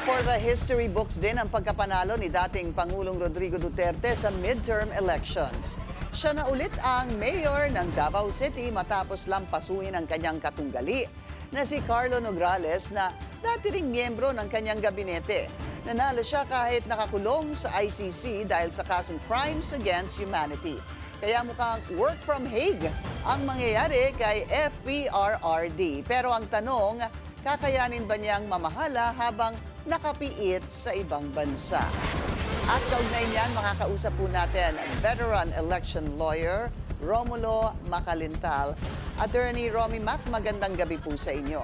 For the history books din ang pagkapanalo ni dating Pangulong Rodrigo Duterte sa midterm elections. Siya na ulit ang mayor ng Davao City matapos lampasuhin ang kanyang katunggali na si Carlo Nograles na dati ring miyembro ng kanyang gabinete. Nanalo siya kahit nakakulong sa ICC dahil sa kasong Crimes Against Humanity. Kaya mukhang work from Hague ang mangyayari kay FPRRD. Pero ang tanong, kakayanin ba niyang mamahala habang nakapiit sa ibang bansa? At kaugnay niyan, makakausap po natin ang veteran election lawyer Romulo Macalintal. Attorney Romy Mac, magandang gabi po sa inyo.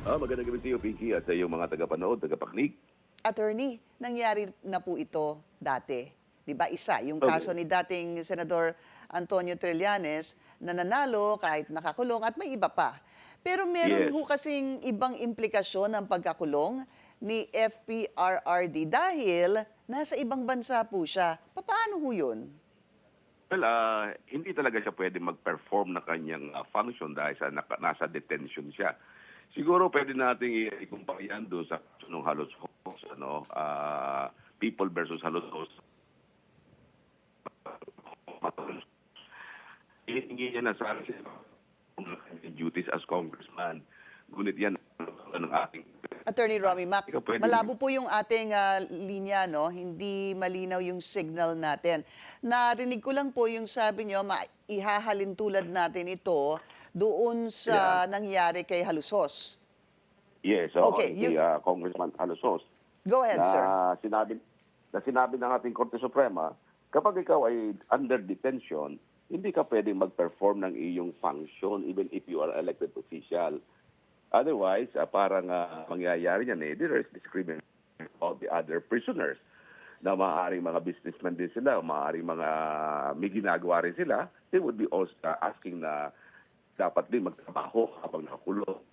Magandang gabi sa iyo, Pinky, at sa iyong mga tagapanood, tagapakinig. Attorney, nangyari na po ito dati. Di ba isa, yung kaso ni dating Senador Antonio Trillanes na nanalo kahit nakakulong at may iba pa. Pero meron ho kasing ibang implikasyon ng pagkakulong ni FPRRD dahil nasa ibang bansa po siya. Paano ho yun? Well, hindi talaga siya pwede mag-perform na kanyang function dahil sa nasa detention siya. Siguro pwede natin ikumpara yan doon sa nung halos host, people versus halos host. Hihingi niya na sa duties as congressman. Ngunit yan ng ating Attorney Romy Mac, malabo po yung ating linya, no? Hindi malinaw yung signal natin. Narinig ko lang po yung sabi nyo, ihahalin tulad natin ito doon sa nangyari kay Halusos. Yes, so okay, Congressman Halusos. Go ahead, sir. Sinabi ng ating Korte Suprema, kapag ikaw ay under detention, hindi ka pwedeng mag-perform ng iyong function even if you are elected official. Otherwise, parang mangyayari niyan there is discrimination of the other prisoners na maaaring mga businessmen din sila, maaaring mga may ginagawa rin sila, they would be also asking na dapat din magtrabaho habang nakakulong.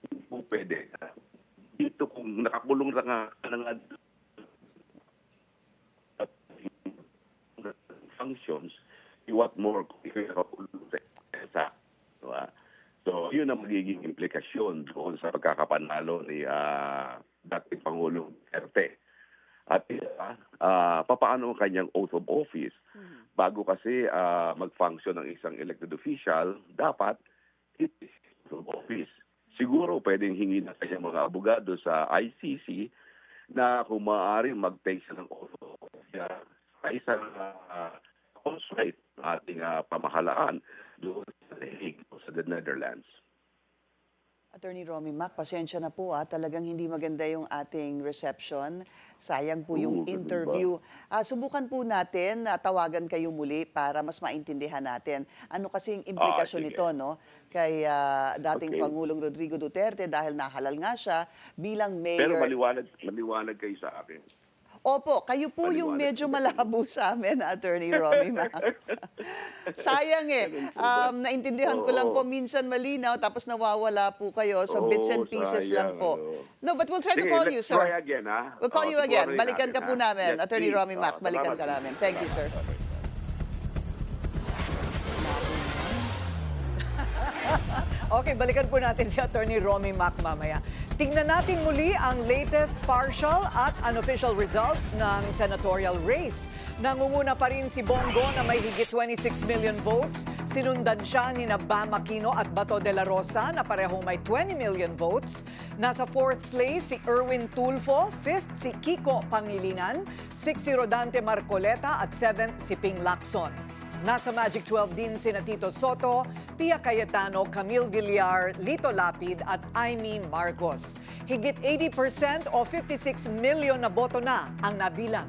Hindi po pwede. Dito kung nakakulong lang functions, you want more kung nakakulong sa so, yun ang magiging implikasyon doon sa pagkakapanalo ni dating Pangulong Duterte. At papaano ang kanyang oath of office? Bago kasi mag-function ng isang elected official, dapat oath of office. Siguro pwedeng hingi na kanyang mga abogado sa ICC na kung maaari mag-take siya ng oath of office sa isang consulate ating pamahalaan doon sa Hague o sa the Netherlands. Attorney Romy Mac, pasensya na po talagang hindi maganda yung ating reception. Sayang po yung interview. Subukan po natin na tawagan kayo muli para mas maintindihan natin. Ano kasing implikasyon nito, no? Kay dating Pangulong Rodrigo Duterte dahil nahalal nga siya bilang mayor. Pero maliwanag kayo sa akin. Opo, kayo po yung medyo malabo sa amin, Attorney Romy Mac. Sayang naintindihan ko lang po minsan malinaw tapos nawawala po kayo. So bits and pieces lang po. No, but we'll try to call you, sir. Try again, ha? We'll call you again. Balikan ka po namin, Yes, Attorney please. Romy Mac. Balikan ka namin. Thank you, sir. Okay, balikan po natin si Attorney Romy Mac mamaya. Tingnan natin muli ang latest partial at unofficial results ng senatorial race. Nangunguna pa rin si Bongo na may higit 26 million votes. Sinundan siya ni Bam Aquino at Bato de la Rosa na parehong may 20 million votes. Nasa 4th place si Erwin Tulfo, 5th si Kiko Pangilinan, 6th si Rodante Marcoleta at 7th si Ping Lacson. Nasa Magic 12 din sina Tito Soto, Pia Cayetano, Camille Villar, Lito Lapid at Amy Marcos. Higit 80% o 56 million na boto na ang nabilang.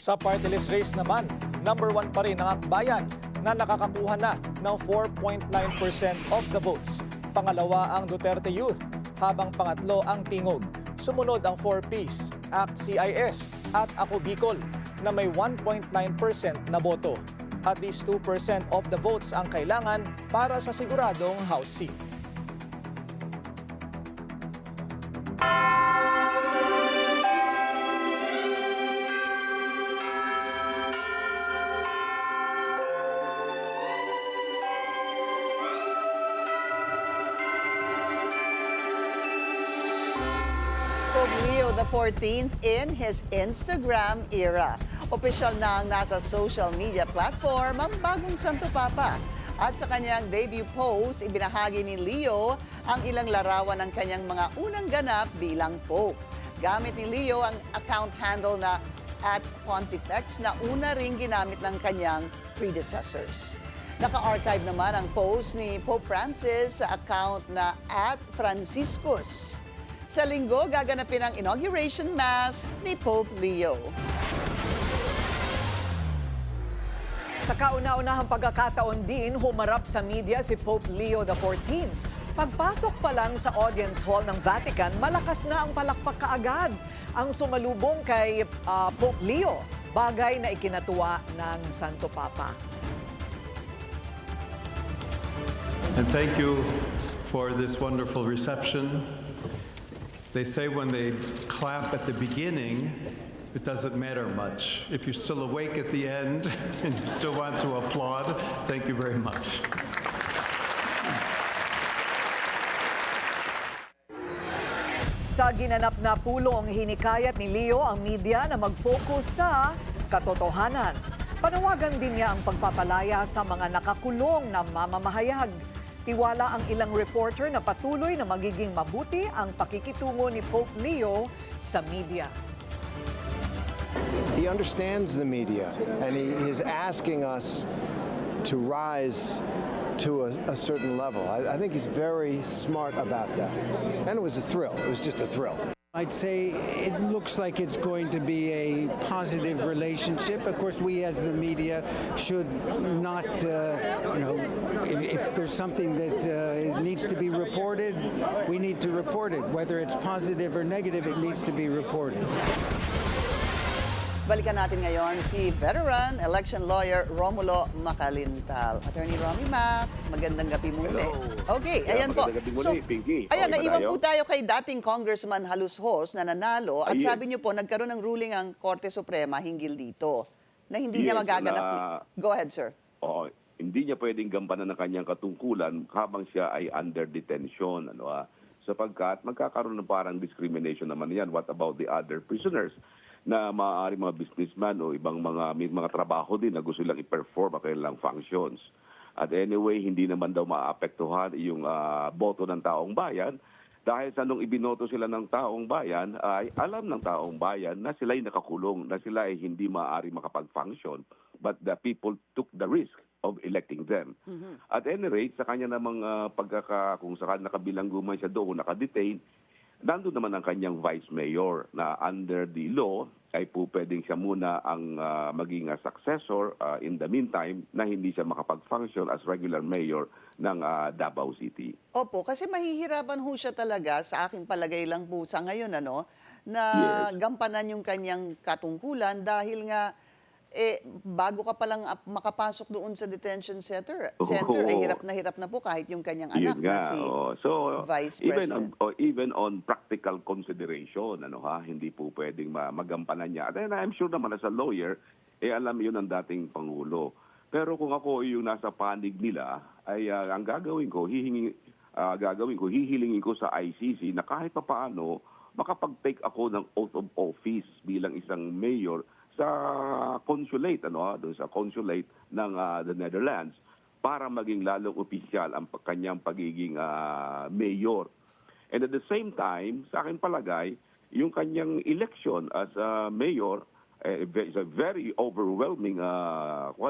Sa party list race naman, number 1 pa rin ang Akbayan na nakakakuha na ng 4.9% of the votes. Pangalawa ang Duterte Youth, habang pangatlo ang Tingog. Sumunod ang 4Ps, ACT CIS at Ako Bicol na may 1.9% na boto. At least 2% of the votes ang kailangan para sa siguradong House seat. Pope Leo XIV in his Instagram era. Opisyal na ang nasa social media platform ang bagong Santo Papa. At sa kanyang debut post, ibinahagi ni Leo ang ilang larawan ng kanyang mga unang ganap bilang Pope. Gamit ni Leo ang account handle na @Pontifex na una ring ginamit ng kanyang predecessors. Naka-archive naman ang post ni Pope Francis sa account na @Franciscus. Sa linggo, gaganapin ang inauguration mass ni Pope Leo. Sa kauna-unahang pagkakataon din, humarap sa media si Pope Leo XIV. Pagpasok pa lang sa audience hall ng Vatican, malakas na ang palakpak kaagad ang sumalubong kay Pope Leo, bagay na ikinatuwa ng Santo Papa. And thank you for this wonderful reception. They say when they clap at the beginning, it doesn't matter much. If you're still awake at the end and you still want to applaud, thank you very much. Sa ginanap na pulong, hinikayat ni Leo ang media na mag-focus sa katotohanan. Panawagan din niya ang pagpapalaya sa mga nakakulong na mamamahayag. Tiwala ang ilang reporter na patuloy na magiging mabuti ang pakikitungo ni Pope Leo sa media. He understands the media and he is asking us to rise to a certain level. I think he's very smart about that. And it was a thrill. It was just a thrill. I'd say it looks like it's going to be a positive relationship. Of course, we as the media should not, if there's something that needs to be reported, we need to report it. Whether it's positive or negative, it needs to be reported. Balikan natin ngayon si veteran election lawyer Romulo Macalintal. Attorney Romy Mac, magandang gabi muli. Okay, ayan po. Magandang gabi muli, Pinky. Ayan, Okay ba naiwan tayo? po tayo kay dating Congressman Halushos na nanalo at Ayun. sabi niyo po nagkaroon ng ruling ang Korte Suprema hinggil dito na hindi niya Yes, magaganap. na- Go ahead, sir. Oo, hindi niya pwedeng gampanan ng kanyang katungkulan habang siya ay under detention. Sapagkat magkakaroon ng parang discrimination naman yan. What about the other prisoners? Na maaari mga businessman o ibang may mga trabaho din na gusto lang i-perform ang kanilang functions. At anyway, hindi naman daw maapektuhan yung boto ng taong bayan dahil sa nung ibinoto sila ng taong bayan ay alam ng taong bayan na sila ay nakakulong, na sila ay hindi maaari makapag-function, but the people took the risk of electing them. At any rate, sa kanya namang kung saan nakabilangguman siya doon, nakadetain, nandun naman ang kanyang vice mayor na under the law ay po pwedeng siya muna ang maging successor in the meantime na hindi siya makapag-function as regular mayor ng Davao City. Opo, kasi mahihirapan ho siya talaga, sa aking palagay lang po sa ngayon, na gampanan yung kanyang katungkulan dahil nga bago ka palang makapasok doon sa detention center, ay hirap na po kahit yung kanyang anak Yun na nga, si So, Vice President. even on practical consideration, hindi po pwedeng magampanan niya. At I'm sure naman as a lawyer, alam yun ng dating Pangulo. Pero kung ako yung nasa panig nila, ay ang gagawin ko, hihilingin ko sa ICC na kahit pa paano, makapag-take ako ng oath of office bilang isang mayor sa consulate, doon sa consulate ng the Netherlands para maging lalong opisyal ang kanyang pagiging mayor. And at the same time, sa akin palagay, yung kanyang election as mayor is a very overwhelming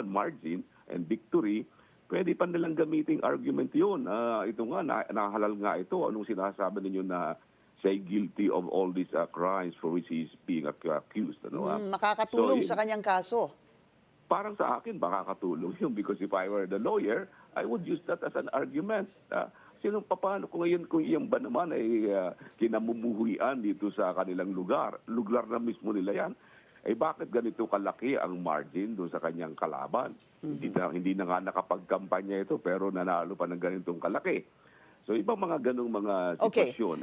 margin and victory. Pwede pa nilang gamiting argument yun. Ito nga, nahalal nga ito. Anong sinasabi ninyo na say, guilty of all these crimes for which he is being accused. Makakatulong So, sa kanyang kaso. Parang sa akin, makakatulong yun because if I were the lawyer, I would use that as an argument. Paano kung iyan ba naman ay kinamumuhuian dito sa kanilang lugar na mismo nila yan, bakit ganito kalaki ang margin doon sa kanyang kalaban? Hindi na nga nakapagkampanya ito pero nanalo pa ng ganitong kalaki. So ibang mga ganong mga sitwasyon,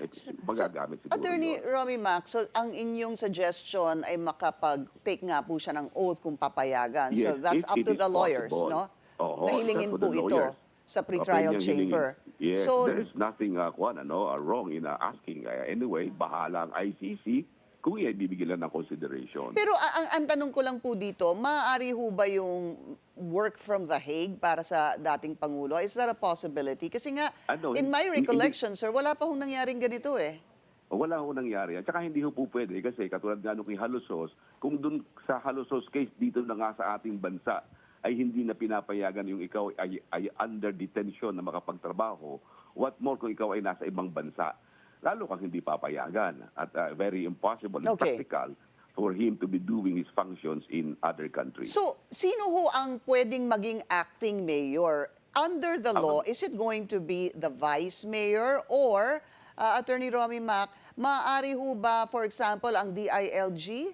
magagamit siguro. Attorney Romy Mac, so ang inyong suggestion ay makapag-take nga po siya ng oath kung papayagan. Yes, so that's if up it to is the lawyers, possible. no? Oo, Nahilingin that's po to the ito lawyers. sa pre-trial Opinion chamber. hilingin. Yes, So, there is nothing wrong in asking. Anyway, bahala ang ICC kung ibibigyan ng consideration. pero ang tanong ko lang po dito, maaari ho ba yung work from The Hague para sa dating Pangulo? Is that a possibility? Kasi nga, in my recollection, sir, wala pa hong nangyaring ganito eh. Wala ho nangyari. At saka hindi ho po pwede kasi katulad nga nung kay Halusos, kung dun sa Halusos case dito na nga sa ating bansa ay hindi na pinapayagan yung ikaw ay under detention na makapagtrabaho, what more kung ikaw ay nasa ibang bansa? Lalo kang hindi papayagan at very impossible and practical for him to be doing his functions in other countries. So, sino ho ang pwedeng maging acting mayor? Under the law, is it going to be the vice mayor or, Attorney Romy Mac, maaari ho ba, for example, ang DILG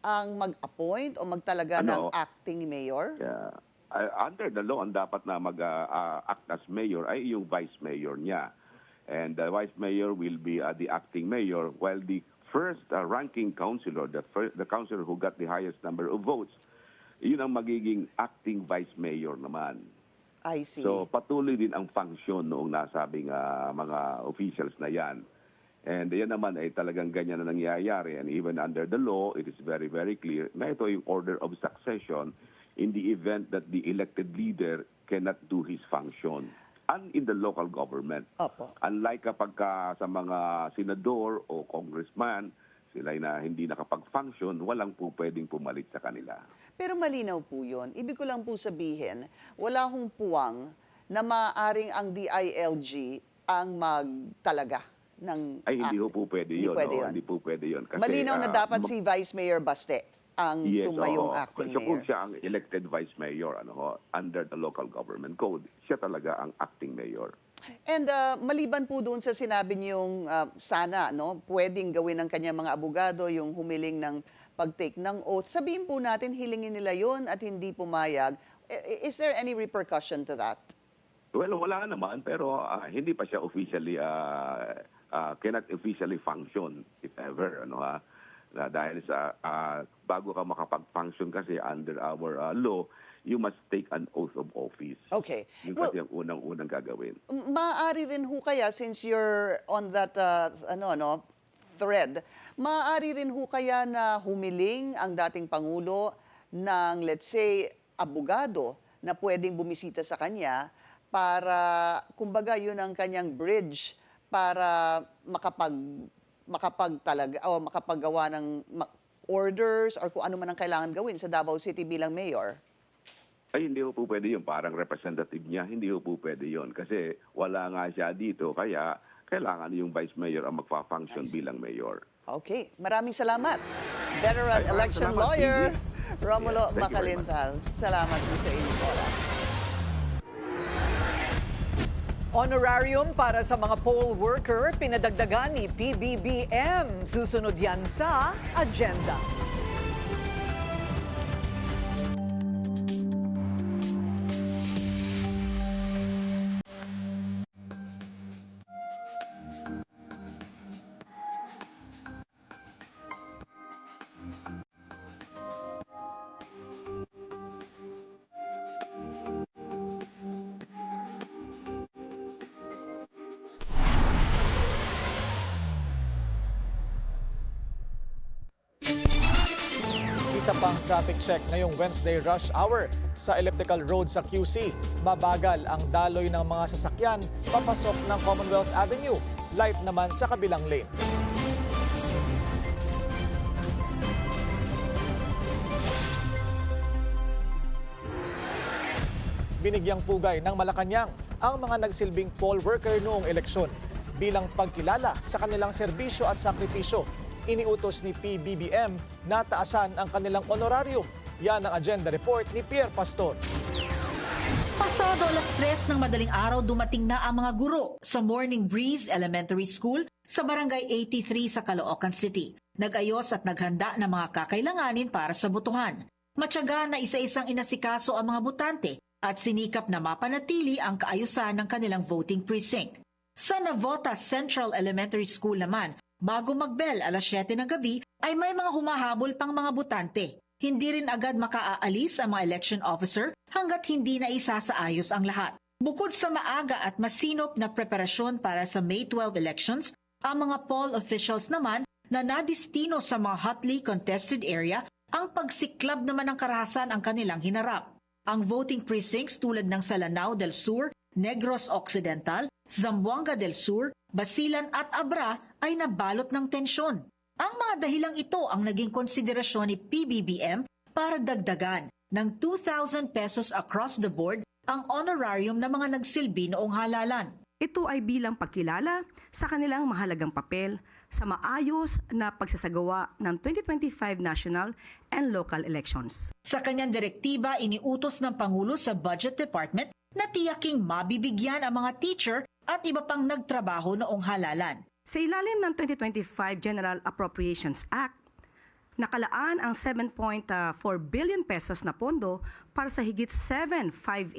ang mag-appoint o magtalaga ng acting mayor? Under the law, ang dapat na mag-act as mayor ay yung vice mayor niya. And the vice mayor will be the acting mayor, while the first ranking councilor, the councilor who got the highest number of votes, yun ang magiging acting vice mayor naman. I see. So patuloy din ang function noong nasabing mga officials na yan. And yan naman ay talagang ganyan na nangyayari. And even under the law, it is very, very clear na ito yung order of succession in the event that the elected leader cannot do his function. And in the local government. Unlike kapag sa mga senador o congressman, sila na hindi nakapag-function, walang po pwedeng pumalit sa kanila. Pero malinaw po yun. Ibig ko lang po sabihin, wala hong puwang na maaaring ang DILG ang magtalaga ng Hindi po pwede yun. Hindi po pwede yun. Kasi, malinaw na dapat si Vice Mayor Baste ang tumayong acting so, kung mayor. siya ang elected vice mayor under the local government code, siya talaga ang acting mayor. And maliban po doon sa sinabi niyong sana, pwedeng gawin ng kanyang mga abogado yung humiling ng pag-take ng oath, sabihin po natin hilingin nila yon at hindi pumayag. Is there any repercussion to that? Well, wala naman, pero hindi pa siya officially, cannot officially function, if ever, dahil sa bago ka makapag-function kasi under our law, you must take an oath of office. Okay. Yung kasi ang unang-unang gagawin. Maaari rin ho kaya, since you're on that thread, maaari rin ho kaya na humiling ang dating Pangulo ng, let's say, abogado na pwedeng bumisita sa kanya para, kumbaga, yun ang kanyang bridge para makapaggawa ng orders or kung ano man ang kailangan gawin sa Davao City bilang mayor? Ay, hindi po pwede yun. Parang representative niya, hindi po pwede yun. Kasi wala nga siya dito, kaya kailangan yung vice mayor ang magpa-function bilang mayor. Okay. Maraming salamat. Veteran election lawyer, Romulo Macalintal. Salamat po sa inyong oras. Honorarium para sa mga poll worker, pinadagdagan ni PBBM. Susunod yan sa agenda. Isa pang traffic check ngayong Wednesday rush hour sa elliptical road sa QC. Mabagal ang daloy ng mga sasakyan papasok ng Commonwealth Avenue. Light naman sa kabilang lane. Binigyang pugay ng Malacanang ang mga nagsilbing poll worker noong eleksyon. bilang pagkilala sa kanilang serbisyo at sakripisyo. Iniutos ni PBBM na taasan ang kanilang honorarium. Yan ang agenda report ni Pierre Pastor. Pasado 3:00 ng madaling araw, dumating na ang mga guro sa Morning Breeze Elementary School sa Barangay 83 sa Caloocan City. Nag-ayos at naghanda ng mga kakailanganin para sa botohan. Matyaga na isa-isang inasikaso ang mga botante at sinikap na mapanatili ang kaayusan ng kanilang voting precinct. Sa Navotas Central Elementary School naman, bago magbell 7:00 ng gabi, ay may mga humahabol pang mga botante. Hindi rin agad makaaalis ang mga election officer hanggat hindi na isasaayos ang lahat. Bukod sa maaga at masinop na preparasyon para sa May 12 elections, ang mga poll officials naman na nadistino sa mga hotly contested area, ang pagsiklab naman ng karahasan ang kanilang hinarap. Ang voting precincts tulad ng Salanao del Sur, Negros Occidental, Zamboanga del Sur, Basilan at Abra ay nabalot ng tensyon. Ang mga dahilang ito ang naging konsiderasyon ni PBBM para dagdagan ng 2,000 pesos across the board ang honorarium ng mga nagsilbi noong halalan. Ito ay bilang pagkilala sa kanilang mahalagang papel sa maayos na pagsasagawa ng 2025 national and local elections. Sa kanyang direktiba, iniutos ng Pangulo sa Budget Department na tiyaking mabibigyan ang mga teacher at iba pang nagtrabaho noong halalan. Sa ilalim ng 2025 General Appropriations Act, nakalaan ang 7.4 billion pesos na pondo para sa higit 758,000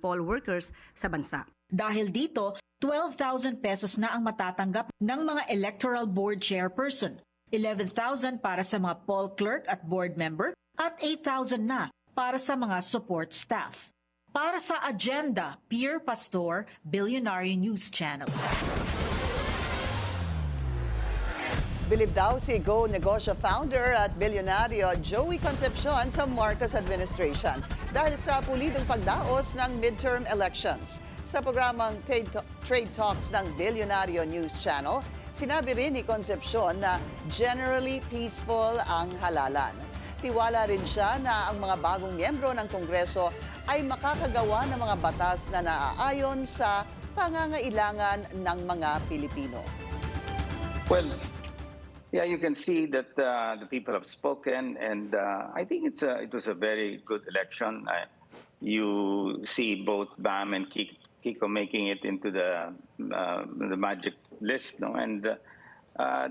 poll workers sa bansa. Dahil dito, 12,000 pesos na ang matatanggap ng mga electoral board chairperson, 11,000 para sa mga poll clerk at board member, at 8,000 na para sa mga support staff. Para sa Agenda, Pierre Pastor, Billionaire News Channel. Bilib daw si Go Negosyo founder at bilyonaryo Joey Concepcion sa Marcos administration dahil sa pulidong pagdaos ng midterm elections. Sa programang Trade Talks ng Billionaire News Channel, sinabi rin ni Concepcion na generally peaceful ang halalan. Tiwala rin siya na ang mga bagong miyembro ng Kongreso ay makakagawa ng mga batas na naaayon sa pangangailangan ng mga Pilipino. Well, yeah, you can see that the people have spoken, and I think it was a very good election. You see both Bam and Kiko making it into the magic list, no? And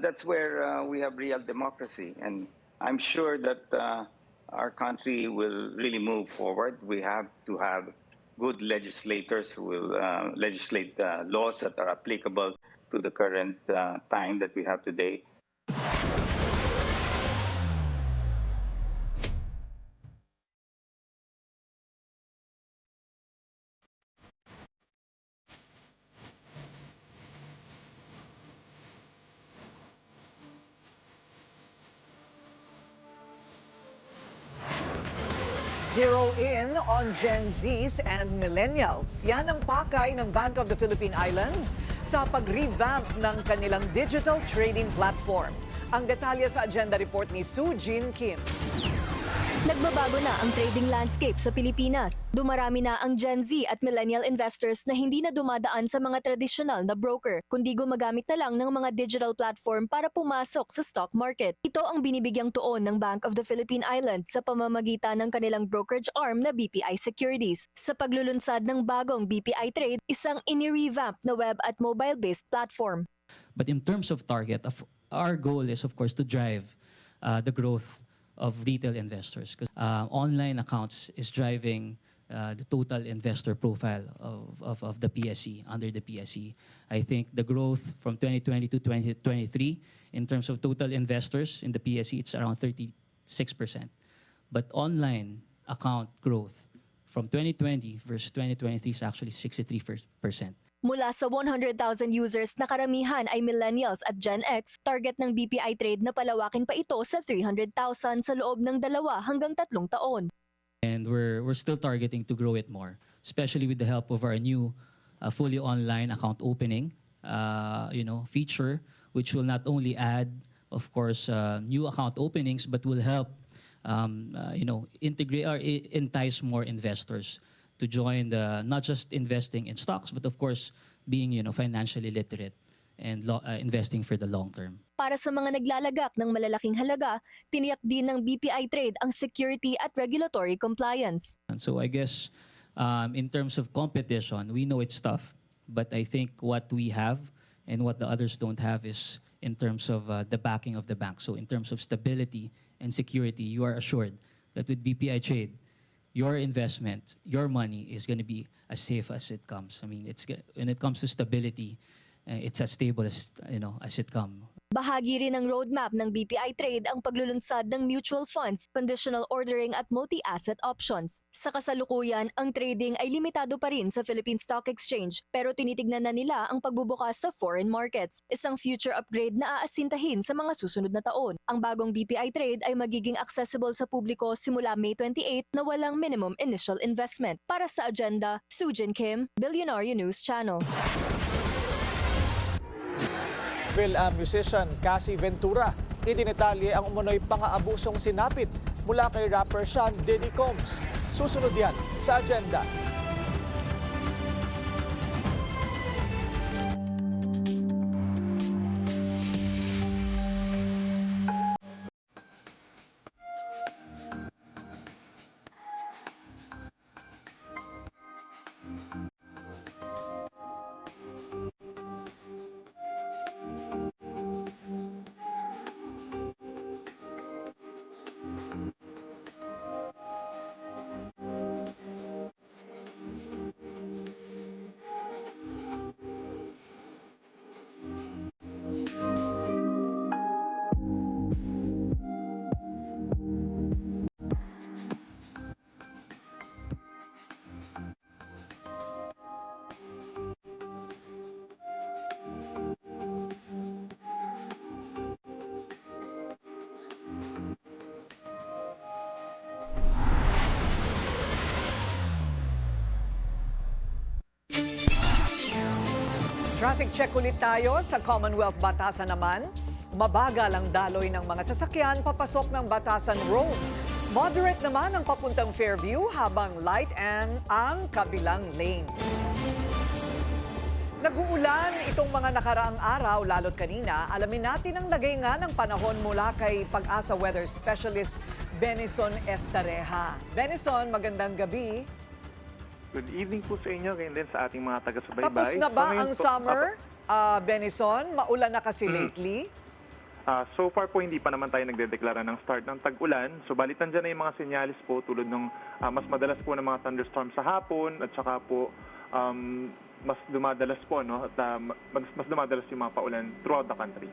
that's where we have real democracy. And I'm sure that our country will really move forward. We have to have good legislators who will legislate laws that are applicable to the current time that we have today. Zero in on Gen Zs and Millennials. Yan ang pakay ng Bank of the Philippine Islands sa pag-revamp ng kanilang digital trading platform. Ang detalye sa agenda report ni Sue Jean Kim. Nagbabago na ang trading landscape sa Pilipinas. Dumarami na ang Gen Z at millennial investors na hindi na dumadaan sa mga tradisyonal na broker, kundi gumagamit na lang ng mga digital platform para pumasok sa stock market. Ito ang binibigyang tuon ng Bank of the Philippine Islands sa pamamagitan ng kanilang brokerage arm na BPI Securities. Sa paglulunsad ng bagong BPI Trade, isang ini-revamp na web at mobile-based platform. But in terms of target, our goal is of course to drive the growth of retail investors. Because online accounts is driving the total investor profile of the PSE, under the PSE. I think the growth from 2020 to 2023, in terms of total investors in the PSE, it's around 36%. But online account growth from 2020 versus 2023 is actually 63%. Mula sa 100,000 users na karamihan ay millennials at Gen X, target ng BPI Trade na palawakin pa ito sa 300,000 sa loob ng 2 hanggang 3 taon. And we're still targeting to grow it more, especially with the help of our new fully online account opening feature, which will not only add, of course, new account openings, but will help integrate or entice more investors to join the not just investing in stocks, but of course being financially literate and investing for the long term. Para sa mga naglalagak ng malalaking halaga, tiniyak din ng BPI Trade ang security at regulatory compliance. And so I guess in terms of competition, we know it's tough, but I think what we have and what the others don't have is in terms of the backing of the bank. So in terms of stability and security, you are assured that with BPI Trade, your investment, your money is going to be as safe as it comes. I mean, when it comes to stability, it's as stable as it comes. Bahagi rin ng roadmap ng BPI Trade ang paglulunsad ng mutual funds, conditional ordering at multi-asset options. Sa kasalukuyan, ang trading ay limitado pa rin sa Philippine Stock Exchange pero tinitignan na nila ang pagbubukas sa foreign markets. Isang future upgrade na aasintahin sa mga susunod na taon. Ang bagong BPI Trade ay magiging accessible sa publiko simula May 28 na walang minimum initial investment. Para sa agenda, Sujin Kim, Billionaire News Channel. Film musician Cassie Ventura, idinetalye ang umunoy pang-aabusong sinapit mula kay rapper Sean Diddy Combs. Susunod yan sa agenda. Traffic check ulit tayo sa Commonwealth Batasan naman. Mabagal ang daloy ng mga sasakyan papasok ng Batasan Road. Moderate naman ang papuntang Fairview habang light ang kabilang lane. Nag-uulan itong mga nakaraang araw, lalo't kanina. Alamin natin ang lagay nga ng panahon mula kay Pag-asa Weather Specialist Benison Estareja. Benison, magandang gabi. Good evening po sa inyo, ganyan din sa ating mga taga-subaybay. Tapos na ba ang summer, Benison? Maulan na kasi lately. So far po, hindi pa naman tayo nagdedeklara ng start ng tag-ulan. So balit nandiyan na yung mga senyalis po tulad ng mas madalas po ng mga thunderstorm sa hapon at saka po mas dumadalas po, no? At mas dumadalas yung mga paulan throughout the country.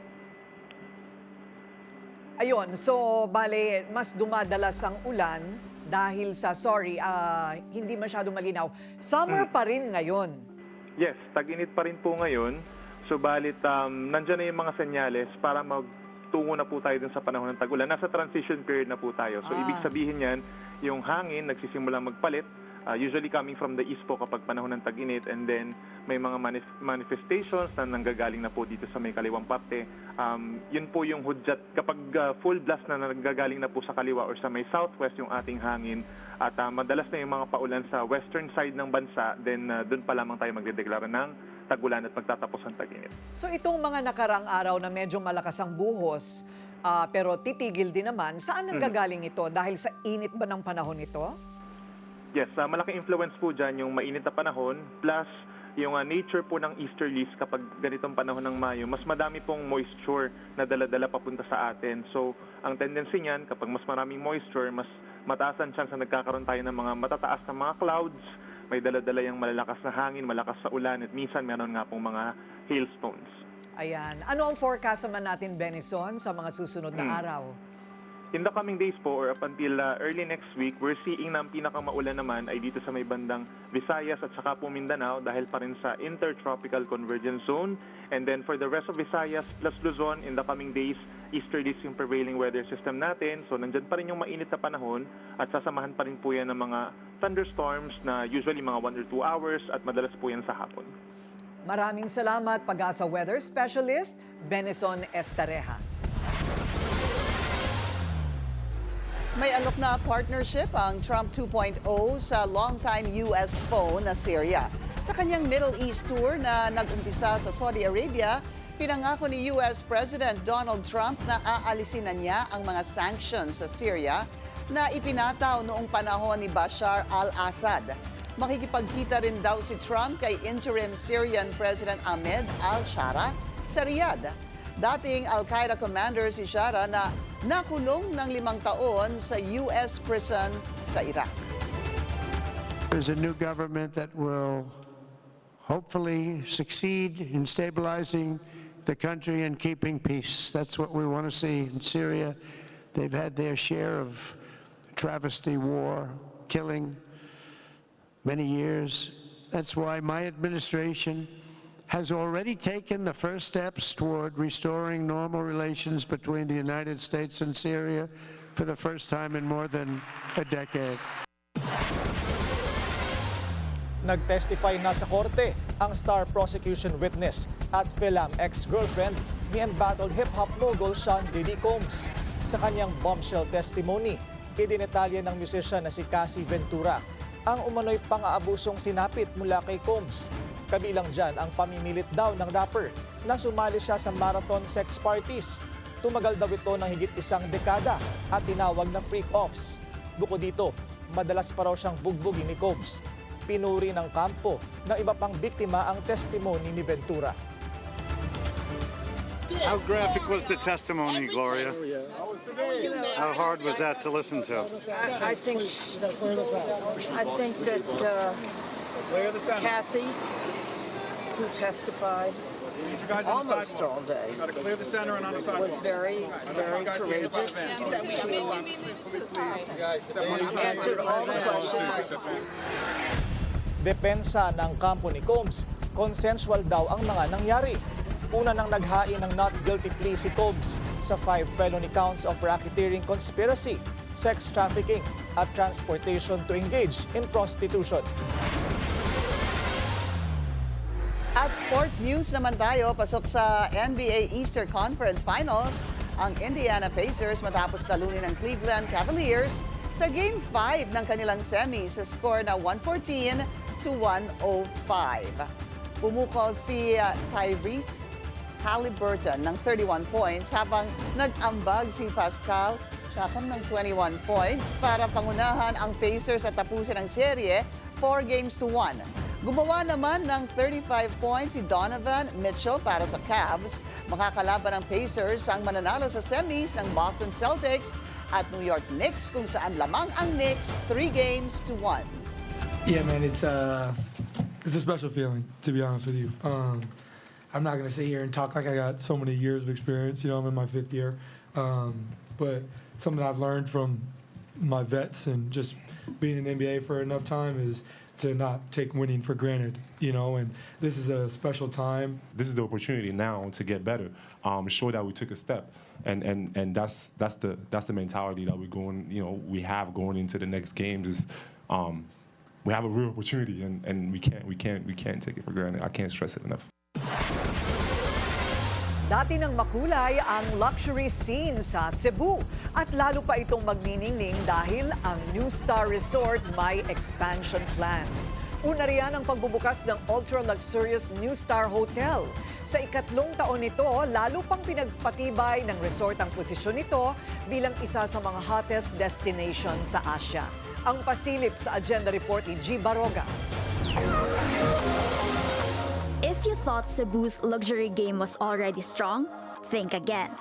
Ayun, so bale, mas dumadalas ang ulan dahil sa, hindi masyado malinaw. Summer pa rin ngayon. Yes, tag-init pa rin po ngayon. So balit, nandiyan na yung mga senyales para magtungo na po tayo dun sa panahon ng tag-ulan. Nasa transition period na po tayo. So ibig sabihin yan, yung hangin nagsisimula magpalit. Usually coming from the east po kapag panahon ng tag-init, and then may mga manifestations na nanggagaling na po dito sa may kaliwang parte. Yun po yung hudyat kapag full blast na nanggagaling na po sa kaliwa or sa may southwest yung ating hangin at madalas na yung mga paulan sa western side ng bansa, then dun pa lamang tayo magdedeklara ng tag-ulan at pagtatapos ng tag-init. So itong mga nakarang araw na medyo malakas ang buhos, pero titigil din naman, saan nanggagaling ito? Dahil sa init ba ng panahon ito? Yes, malaking influence po dyan yung mainit na panahon plus yung nature po ng easterlies kapag ganitong panahon ng Mayo, mas madami pong moisture na dala-dala papunta sa atin. So, ang tendency niyan, kapag mas maraming moisture, mas mataas ang chance na nagkakaroon tayo ng mga matataas na mga clouds, may dala-dala yung malalakas na hangin, malakas sa ulan, at minsan meron nga pong mga hailstones. Ayan. Ano ang forecast naman natin, Benison, sa mga susunod na araw? In the coming days po, or up until early next week, we're seeing na ang pinakamaulan naman ay dito sa may bandang Visayas at saka po Mindanao dahil pa rin sa Intertropical Convergence Zone. And then for the rest of Visayas plus Luzon, in the coming days, easterlies yung prevailing weather system natin. So nandyan pa rin yung mainit na panahon at sasamahan pa rin po yan ng mga thunderstorms na usually mga 1 or 2 hours at madalas po yan sa hapon. Maraming salamat, Pag-asa Weather Specialist Benison Estareja. May alok na partnership ang Trump 2.0 sa longtime U.S. foe na Syria. Sa kanyang Middle East tour na nag-umpisa sa Saudi Arabia, pinangako ni U.S. President Donald Trump na aalisin na niya ang mga sanctions sa Syria na ipinataw noong panahon ni Bashar al-Assad. Makikipagkita rin daw si Trump kay interim Syrian President Ahmed al-Shara sa Riyadh. Dating Al-Qaeda commander si Shara na nakulong ng 5 taon sa U.S. prison sa Iraq. There's a new government that will hopefully succeed in stabilizing the country and keeping peace. That's what we want to see in Syria. They've had their share of travesty, war, killing, many years. That's why my administration has already taken the first steps toward restoring normal relations between the United States and Syria for the first time in more than a decade. Nag-testify na sa korte ang star prosecution witness at Philam ex-girlfriend ni embattled hip-hop mogul Sean Diddy Combs. Sa kanyang bombshell testimony, idinetalya ng musician na si Cassie Ventura ang umano'y pang-aabusong sinapit mula kay Combs. Kabilang dyan ang pamimilit daw ng rapper na sumali siya sa marathon sex parties. Tumagal daw ito ng higit 1 dekada at tinawag na freak-offs. Bukod dito, madalas pa raw siyang bugbugin ni Combs. Pinuri ng kampo ng iba pang biktima ang testimony ni Ventura. How graphic was the testimony, Gloria? How hard was that to listen to? I think that Cassie, who testified almost all day, was very, very courageous. She answered all the questions. Depensa ng kampo ni Combs, consensual daw ang mga nangyari. Una nang naghain ng not guilty plea si Combs sa 5 felony counts of racketeering conspiracy, sex trafficking at transportation to engage in prostitution. At sports news naman tayo, pasok sa NBA Eastern Conference Finals ang Indiana Pacers matapos talunin ng Cleveland Cavaliers sa Game 5 ng kanilang semi sa score na 114-105. Pumukol si Tyrese Halliburton ng 31 points habang nag-ambag si Pascal Siakam ng 21 points para pangunahan ang Pacers at tapusin ang serye 4-1. Gumawa naman ng 35 points si Donovan Mitchell para sa Cavs. Makakalaban ng Pacers ang mananalo sa semis ng Boston Celtics at New York Knicks kung saan lamang ang Knicks 3-1. Yeah, man, it's a special feeling, to be honest with you. I'm not going to sit here and talk like I got so many years of experience. You know, I'm in my 5th year. But something I've learned from my vets and just being in the NBA for enough time is to not take winning for granted, you know, and this is a special time. This is the opportunity now to get better, show that we took a step, and that's the mentality that we have going into the next games is we have a real opportunity and we can't take it for granted. I can't stress it enough. Dati nang makulay ang luxury scene sa Cebu at lalo pa itong magniningning dahil ang New Star Resort may expansion plans. Una riyan ang pagbubukas ng ultra-luxurious New Star Hotel. Sa 2nd taon nito, lalo pang pinagpatibay ng resort ang posisyon nito bilang isa sa mga hottest destination sa Asia. Ang pasilip sa Agenda Report ni G. Baroga. If you thought Cebu's luxury game was already strong, think again.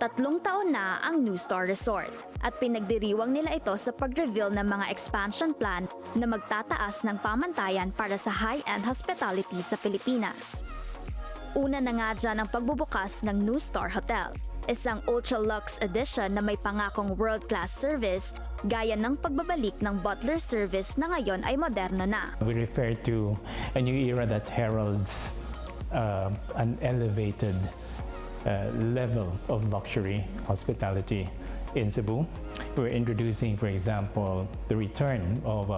3 taon na ang New Star Resort at pinagdiriwang nila ito sa pag-reveal ng mga expansion plan na magtataas ng pamantayan para sa high-end hospitality sa Pilipinas. Una na nga dyan ang pagbubukas ng New Star Hotel, isang ultra-luxe edition na may pangakong world-class service gaya ng pagbabalik ng butler service na ngayon ay moderno na. We refer to a new era that heralds an elevated level of luxury hospitality in Cebu. We're introducing, for example, the return of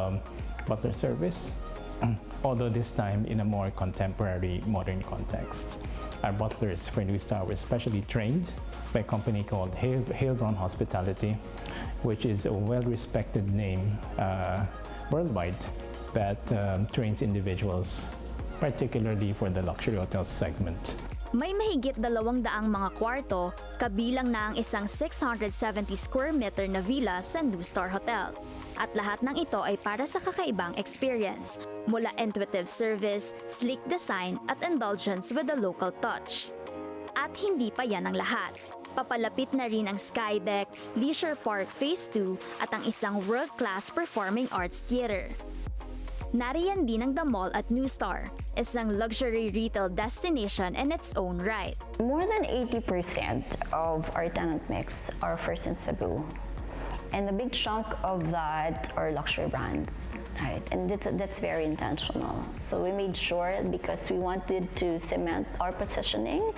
butler service, although this time in a more contemporary, modern context. Our butlers for New Star were specially trained by a company called Hale Brown Hospitality, which is a well-respected name worldwide that trains individuals, particularly for the luxury hotel segment. May mahigit 200 mga kwarto, kabilang na ang isang 670 square meter na villa sa New Star Hotel. At lahat ng ito ay para sa kakaibang experience, mula intuitive service, sleek design at indulgence with a local touch. At hindi pa yan ang lahat. Papalapit na rin ang Skydeck, Leisure Park Phase 2 at ang isang world-class performing arts theater. Nariyan din ang The Mall at New Star, isang luxury retail destination in its own right. More than 80% of our tenant mix are first in Cebu. And a big chunk of that are luxury brands, right? And that's very intentional. So we made sure, because we wanted to cement our positioning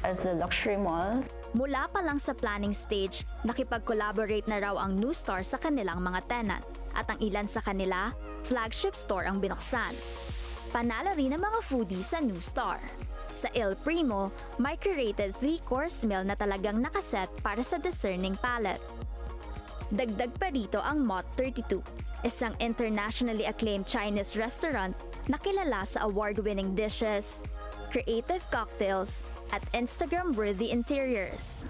as a luxury mall. Mula pa lang sa planning stage, nakipag-collaborate na raw ang New Star sa kanilang mga tenant. At ang ilan sa kanila, flagship store ang binuksan. Panalo rin ang mga foodie sa New Star. Sa Il Primo, may curated 3-course meal na talagang nakaset para sa discerning palate. Dagdag pa rito ang Mott 32, isang internationally acclaimed Chinese restaurant na kilala sa award-winning dishes, creative cocktails, at Instagram-worthy interiors.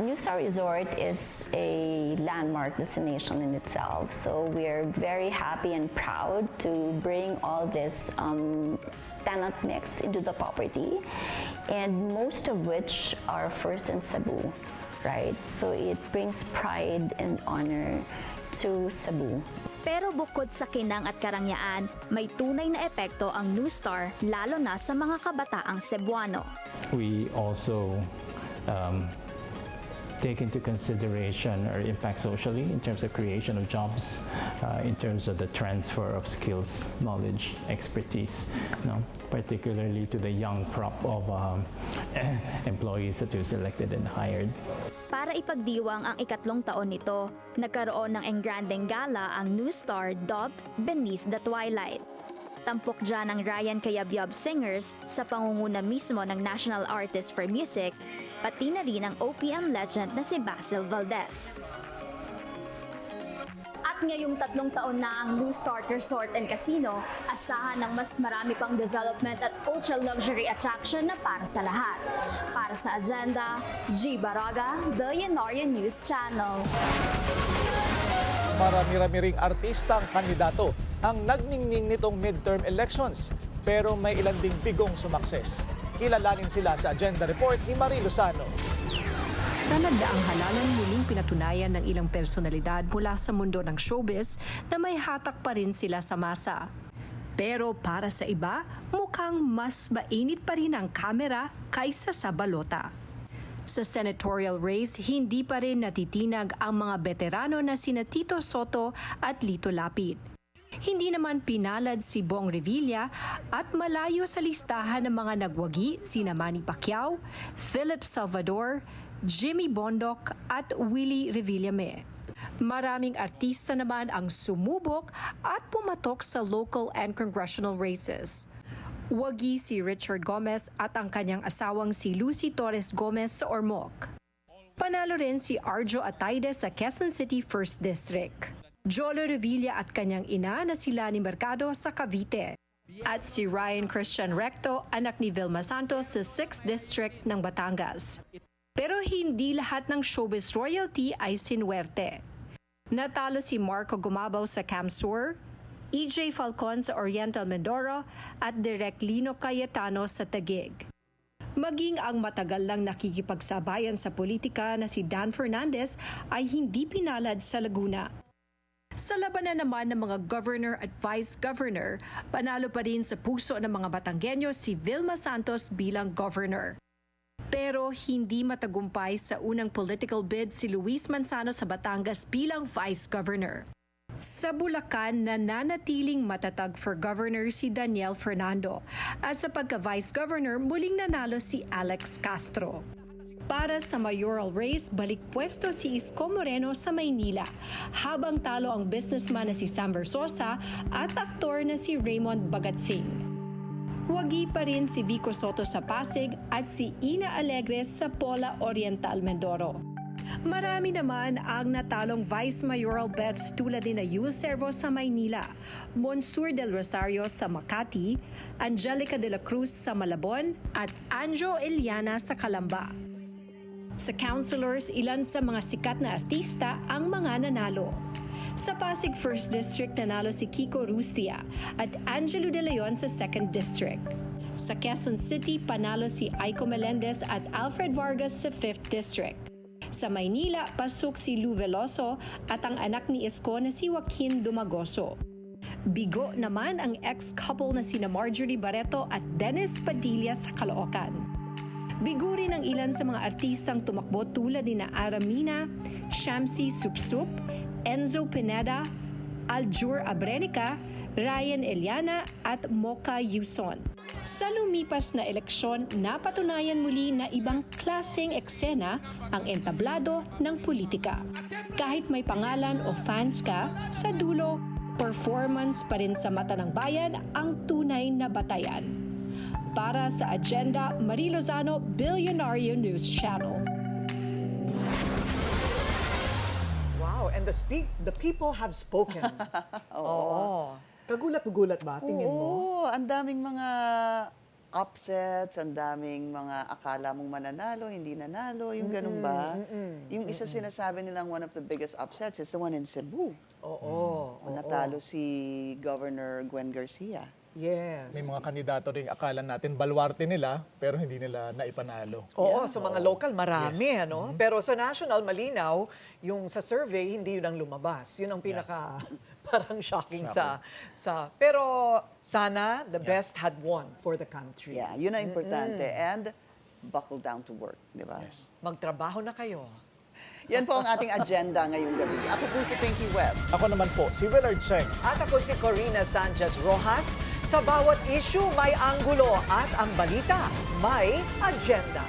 New Star Resort is a landmark destination in itself. So we are very happy and proud to bring all this tenant mix into the property, and most of which are first in Cebu, right? So it brings pride and honor to Cebu. Pero bukod sa kinang at karangyaan, may tunay na epekto ang New Star, lalo na sa mga kabataang Cebuano. We also take into consideration our impact socially in terms of creation of jobs, in terms of the transfer of skills, knowledge, expertise, particularly to the young crop of employees that we've selected and hired. Para ipagdiwang ang 3 taon nito, nagkaroon ng engrandeng gala ang New Star dubbed Beneath the Twilight. Tampok dyan ang Ryan Cayabyab Singers sa pangunguna mismo ng National Artist for Music, pati na rin ang OPM legend na si Basil Valdez. At ngayong 3 taon na ang New Star Resort and Casino, asahan ng mas marami pang development at ultra-luxury attraction na para sa lahat. Para sa Agenda, G. Baraga, Billionaire News Channel. Marami-rami ring artista ang kandidato ang nagningning nitong midterm elections, pero may ilan ding bigong sumakses. Kilalanin sila sa Agenda Report ni Marie Lozano. Sa nagdaang halalan, muling pinatunayan ng ilang personalidad mula sa mundo ng showbiz na may hatak pa rin sila sa masa. Pero para sa iba, mukhang mas mainit pa rin ang kamera kaysa sa balota. Sa senatorial race, hindi pa rin natitinag ang mga veterano na sina Tito Soto at Lito Lapid. Hindi naman pinalad si Bong Revilla at malayo sa listahan ng mga nagwagi sina Manny Pacquiao, Philip Salvador, Jimmy Bondoc at Willie Revillame. Maraming artista naman ang sumubok at pumatok sa local and congressional races. Wagi si Richard Gomez at ang kanyang asawang si Lucy Torres Gomez sa Ormoc. Panalo rin si Arjo Atayde sa Quezon City 1st District. Jolo Revilla at kanyang ina na si Lani Mercado sa Cavite. At si Ryan Christian Recto, anak ni Vilma Santos sa 6th District ng Batangas. Pero hindi lahat ng showbiz royalty ay sinuwerte. Natalo si Marco Gumabaw sa Camsur, EJ Falcon sa Oriental Mindoro at Direk Lino Cayetano sa Taguig. Maging ang matagal lang nakikipagsabayan sa politika na si Dan Fernandez ay hindi pinalad sa Laguna. Sa labanan naman ng mga governor at vice governor, panalo pa rin sa puso ng mga Batanggenyo si Vilma Santos bilang governor. Pero hindi matagumpay sa unang political bid si Luis Manzano sa Batangas bilang vice governor. Sa Bulacan, nananatiling matatag for governor si Daniel Fernando at sa pagka-vice governor, muling nanalo si Alex Castro. Para sa mayoral race, balik pwesto si Isko Moreno sa Maynila, habang talo ang businessman na si Sam Versosa at aktor na si Raymond Bagatsing. Wagi pa rin si Vico Soto sa Pasig at si Ina Alegre sa Pola Oriental Mindoro. Marami naman ang natalong vice mayoral bets tulad ni Yul Servo sa Maynila, Monsur del Rosario sa Makati, Angelica de la Cruz sa Malabon at Anjo Eliana sa Calamba. Sa councilors, ilan sa mga sikat na artista ang mga nanalo. Sa Pasig 1st District nanalo si Kiko Rustia at Angelo De Leon sa 2nd District. Sa Quezon City, panalo si Aiko Melendez at Alfred Vargas sa 5th District. Sa Maynila, pasok si Lou Veloso at ang anak ni Isko na si Joaquin Dumagoso. Bigo naman ang ex-couple na sina Marjorie Barreto at Dennis Padilla sa Caloocan. Bigo rin ang ilan sa mga artistang tumakbo tulad ni na Aramina, Shamsi Supsup, Enzo Pineda, Aljur Abrenica, Ryan Eliana at Mocha Yuson. Sa lumipas na eleksyon, napatunayan muli na ibang klaseng eksena ang entablado ng politika. Kahit may pangalan o fans ka, sa dulo, performance pa rin sa mata ng bayan ang tunay na batayan. Para sa Agenda, Marie Lozano, Billionario News Channel. Wow, and the people have spoken. Oo. Kagulat-gulat ba? Tingin mo? Oo, ang daming mga upsets, ang daming mga akala mong mananalo, hindi nanalo, yung ganun ba? Yung isa sinasabi nilang one of the biggest upsets is the one in Cebu. Oo. Natalo si Governor Gwen Garcia. Yes. May mga kandidato rin akala natin balwarte nila pero hindi nila naipanalo. Oo, sa mga local marami, ano? Pero sa national, malinaw, yung sa survey, hindi yun ang lumabas. Yun ang pinaka parang shocking sa pero sana the best had won for the country. Yeah, yun ang importante. And buckle down to work, di ba? Yes. Magtrabaho na kayo. Yan po ang ating agenda ngayong gabi. Ako po si Pinky Webb. Ako naman po, si Willard Cheng. At ako si Corina Sanchez Rojas. Sa bawat issue may anggulo at ang balita may agenda.